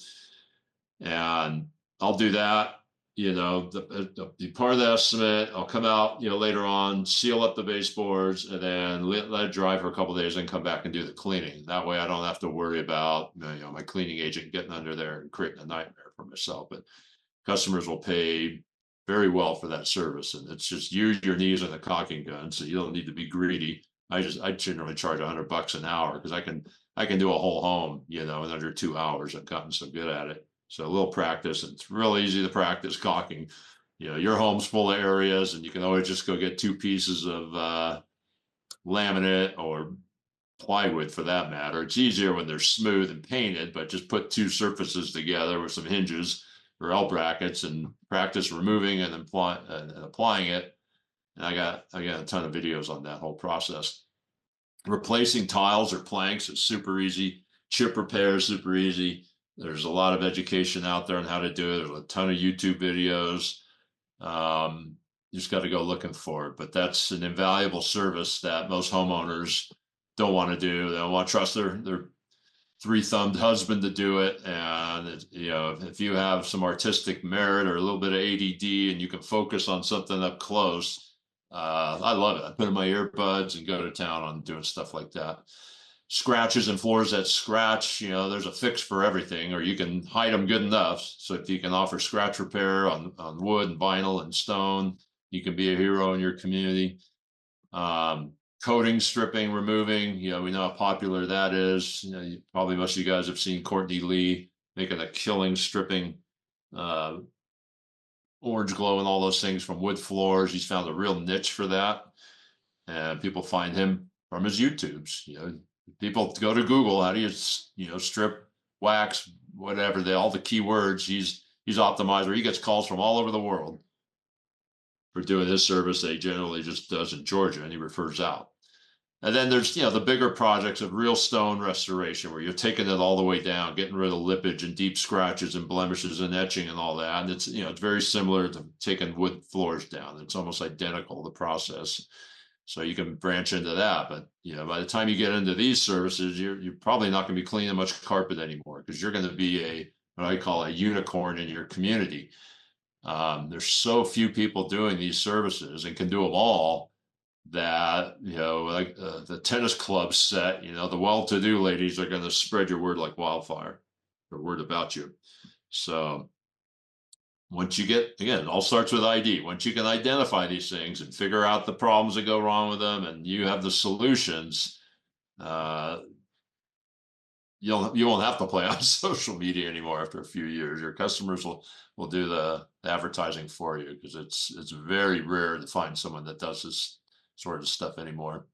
And I'll do that. You know, the part of the estimate, I'll come out, you know, later on, seal up the baseboards, and then let it dry for a couple of days, and come back and do the cleaning. That way, I don't have to worry about, you know, my cleaning agent getting under there and creating a nightmare for myself. But customers will pay very well for that service, and it's just use your knees on the caulking gun, so you don't need to be greedy. I generally charge $100 an hour because I can do a whole home, you know, in under 2 hours. I've gotten so good at it. So a little practice, and it's real easy to practice caulking. You know, your home's full of areas, and you can always just go get 2 pieces of laminate or plywood for that matter. It's easier when they're smooth and painted, but just put 2 surfaces together with some hinges or L brackets and practice removing and applying it. And I got a ton of videos on that whole process. Replacing tiles or planks is super easy. Chip repair is super easy. There's a lot of education out there on how to do it. There's a ton of YouTube videos. You just got to go looking for it. But that's an invaluable service that most homeowners don't want to do. They don't want to trust their 3-thumbed husband to do it. And you know, if you have some artistic merit or a little bit of ADD and you can focus on something up close, I love it. I put in my earbuds and go to town on doing stuff like that. Scratches and floors that scratch, you know, there's a fix for everything, or you can hide them good enough. So if you can offer scratch repair on wood and vinyl and stone, you can be a hero in your community. Coating, stripping, removing, you know, we know how popular that is. You know, probably most of you guys have seen Courtney Lee making a killing stripping orange glow and all those things from wood floors. He's found a real niche for that. And people find him from his YouTubes. You know, people go to Google, how do you know, strip, wax, whatever, all the keywords. He's optimized where he gets calls from all over the world for doing his service that he generally just does in Georgia, and he refers out. And then there's, you know, the bigger projects of real stone restoration where you're taking it all the way down, getting rid of lippage and deep scratches and blemishes and etching and all that. And it's, you know, it's very similar to taking wood floors down. It's almost identical, the process. So you can branch into that. But, you know, by the time you get into these services, you're probably not going to be cleaning much carpet anymore, because you're going to be what I call a unicorn in your community. There's so few people doing these services and can do them all that, you know, like the tennis club set, you know, the well-to-do ladies are going to spread your word like wildfire, or word about you. So once you get, again, it all starts with ID. Once you can identify these things and figure out the problems that go wrong with them, and you have the solutions, uh, you won't have to play on social media anymore after a few years. Your customers will do the advertising for you, because it's very rare to find someone that does this sort of stuff anymore.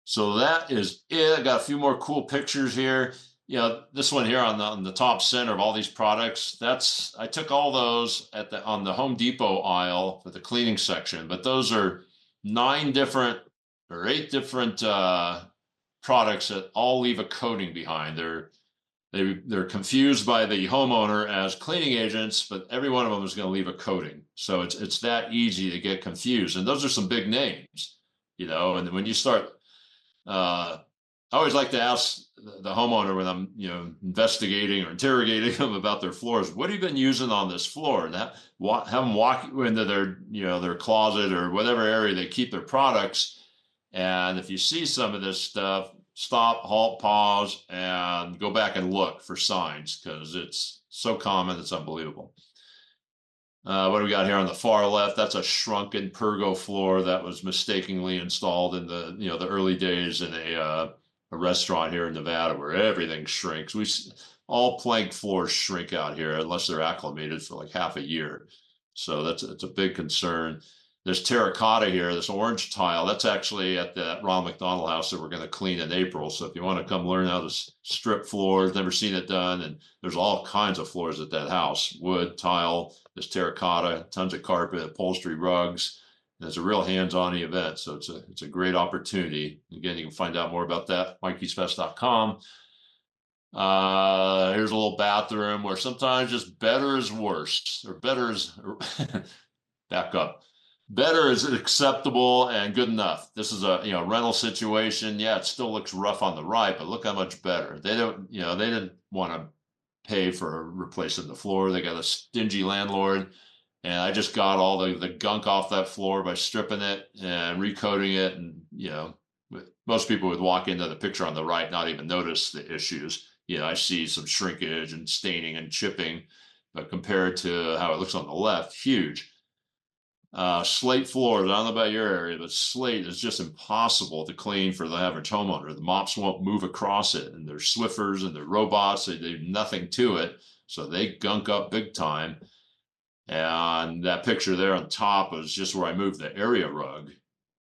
So that is it. I got a few more cool pictures here. You know, this one here on the top center of all these products, that's, I took all those on the Home Depot aisle for the cleaning section, but those are 8 different products that all leave a coating behind. They're confused by the homeowner as cleaning agents, but every one of them is going to leave a coating. So it's that easy to get confused. And those are some big names, you know. And when you start, I always like to ask the homeowner when I'm, you know, investigating or interrogating them about their floors, what have you been using on this floor? And have them walk into their, you know, their closet or whatever area they keep their products. And if you see some of this stuff, stop, halt, pause, and go back and look for signs, because it's so common, it's unbelievable. What do we got here on the far left? That's a shrunken Pergo floor that was mistakenly installed in the, you know, the early days in a restaurant here in Nevada, where everything shrinks. All plank floors shrink out here unless they're acclimated for like half a year. So it's a big concern. There's terracotta here, this orange tile. That's actually at the Ronald McDonald House that we're going to clean in April. So if you want to come learn how to strip floors, never seen it done, and there's all kinds of floors at that house: wood, tile, there's terracotta, tons of carpet, upholstery, rugs. And it's a real hands-on event, so it's a great opportunity. Again, you can find out more about that, MikeysFest.com. Here's a little bathroom where sometimes just better is worse, or better is back up. Better is acceptable and good enough. This is a, you know, rental situation. Yeah, it still looks rough on the right, but look how much better. They didn't want to pay for replacing the floor. They got a stingy landlord, and I just got all the gunk off that floor by stripping it and recoating it. And, you know, most people would walk into the picture on the right, not even notice the issues. You know, I see some shrinkage and staining and chipping, but compared to how it looks on the left, huge. Slate floors, I don't know about your area, but slate is just impossible to clean for the average homeowner. The mops won't move across it, and they're Swiffers and they're robots. They do nothing to it, so they gunk up big time. And that picture there on top is just where I moved the area rug,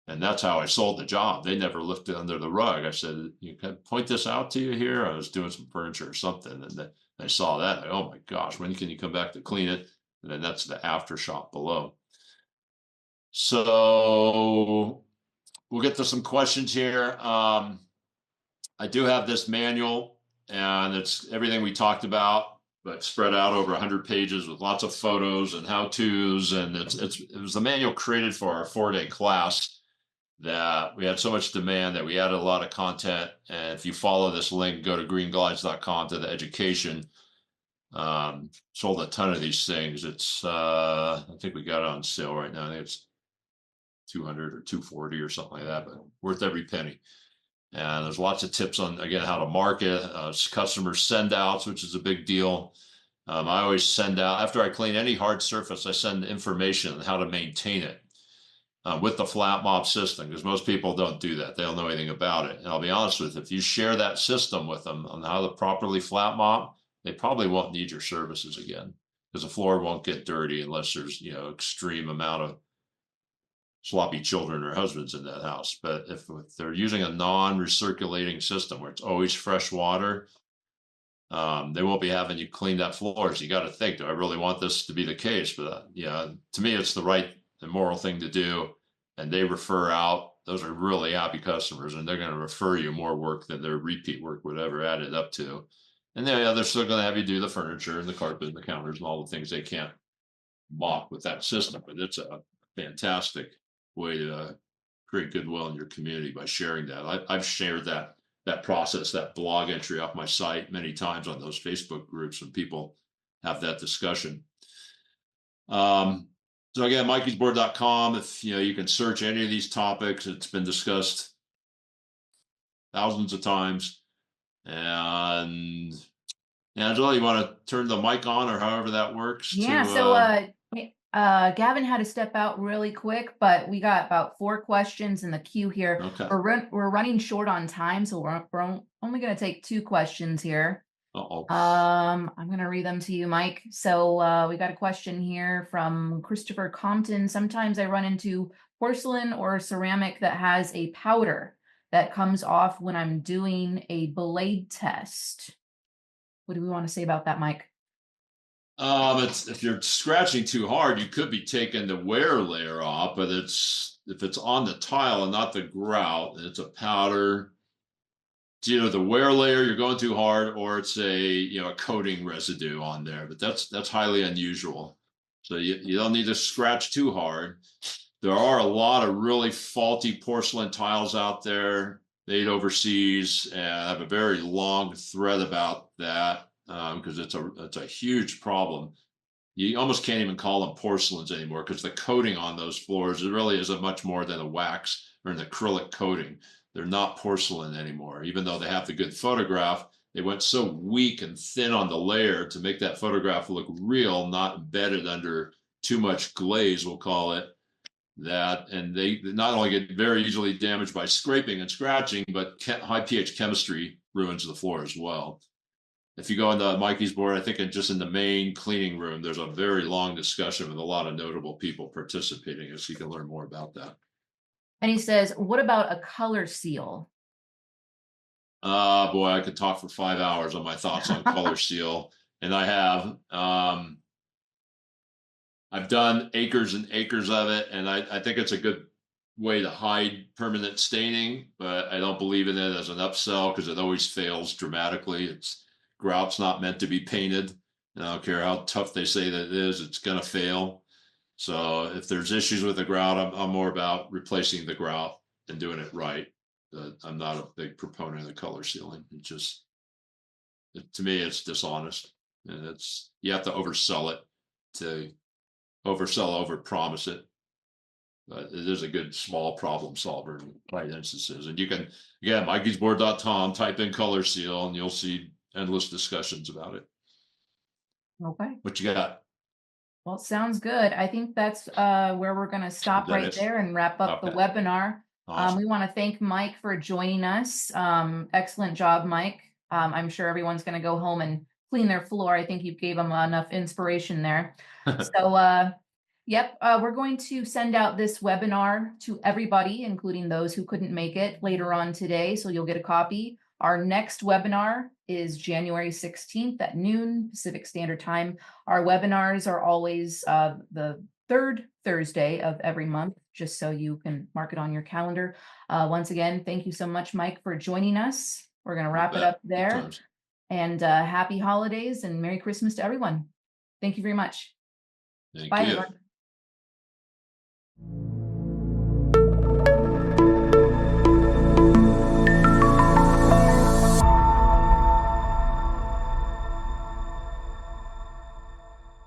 and that's how I sold the job. They never lifted under the rug. I said, "You can point this out to you here." I was doing some furniture or something, and they saw that. Oh my gosh, when can you come back to clean it? And then that's the aftershock below. So we'll get to some questions here. I do have this manual, and it's everything we talked about, but spread out over 100 pages with lots of photos and how-tos. And it was a manual created for our 4-day class that we had so much demand that we added a lot of content. And if you follow this link, go to greenglides.com to the education. Sold a ton of these things. It's I think we got it on sale right now. I think it's 200 or 240 or something like that, but worth every penny. And there's lots of tips on, again, how to market, customer send outs, which is a big deal. I always send out, after I clean any hard surface, I send information on how to maintain it with the flat mop system, because most people don't do that. They don't know anything about it. And I'll be honest with you, if you share that system with them on how to properly flat mop, they probably won't need your services again, because the floor won't get dirty unless there's, you know, extreme amount of sloppy children or husbands in that house. But if they're using a non-recirculating system where it's always fresh water, they won't be having you clean that floor. So you got to think, do I really want this to be the case? But yeah, to me, it's the right and moral thing to do. And they refer out. Those are really happy customers, and they're going to refer you more work than their repeat work would ever added up to. And then, yeah, they're still going to have you do the furniture and the carpet and the counters and all the things they can't mop with that system. But it's a fantastic way to create goodwill in your community by sharing that. I've shared that process, that blog entry off my site many times on those Facebook groups when people have that discussion. So again, MikeysBoard.com. If you can search any of these topics, it's been discussed thousands of times. And Angela, you want to turn the mic on or however that works Yeah, to, so Gavin had to step out really quick, but we got about 4 questions in the queue here. okay. We're running short on time, so we're only going to take 2 questions here. Uh-oh. I'm going to read them to you, Mike. So we got a question here from Christopher Compton. Sometimes I run into porcelain or ceramic that has a powder that comes off when I'm doing a blade test. What do we want to say about that, Mike? If you're scratching too hard, you could be taking the wear layer off, but if it's on the tile and not the grout, and it's a powder, it's either the wear layer you're going too hard, or it's a coating residue on there. But that's highly unusual. So you don't need to scratch too hard. There are a lot of really faulty porcelain tiles out there made overseas, and I have a very long thread about that because it's a huge problem. You almost can't even call them porcelains anymore because the coating on those floors, it really isn't much more than a wax or an acrylic coating. They're not porcelain anymore, even though they have the good photograph. They went so weak and thin on the layer to make that photograph look real, not embedded under too much glaze, we'll call it, and they not only get very easily damaged by scraping and scratching, but high pH chemistry ruins the floor as well. If you go into Mikey's board, I think just in the main cleaning room, there's a very long discussion with a lot of notable people participating, so you can learn more about that. And he says, what about a color seal? Boy, I could talk for 5 hours on my thoughts on color seal, and I have. I've done acres and acres of it, and I think it's a good way to hide permanent staining, but I don't believe in it as an upsell because it always fails dramatically. Grout's not meant to be painted, and I don't care how tough they say that it is, it's going to fail. So if there's issues with the grout, I'm more about replacing the grout and doing it right. I'm not a big proponent of color sealing. To me, it's dishonest, and you have to oversell it to overpromise it. But it is a good small problem solver in right instances. And you can, again, mikeysboard.com, type in color seal, and you'll see endless discussions about it. Okay. What you got? Well, sounds good. I think that's where we're going to stop right there and wrap up the webinar. Awesome. We want to thank Mike for joining us. Excellent job, Mike. I'm sure everyone's going to go home and clean their floor. I think you gave them enough inspiration there. So, yep, we're going to send out this webinar to everybody, including those who couldn't make it later on today. So you'll get a copy. Our next webinar is January 16th at noon Pacific Standard Time. Our webinars are always the 3rd Thursday of every month, just so you can mark it on your calendar. Once again, thank you so much, Mike, for joining us. We're going to wrap it up there. And happy holidays and Merry Christmas to everyone. Thank you very much. Thank Bye, you. everyone.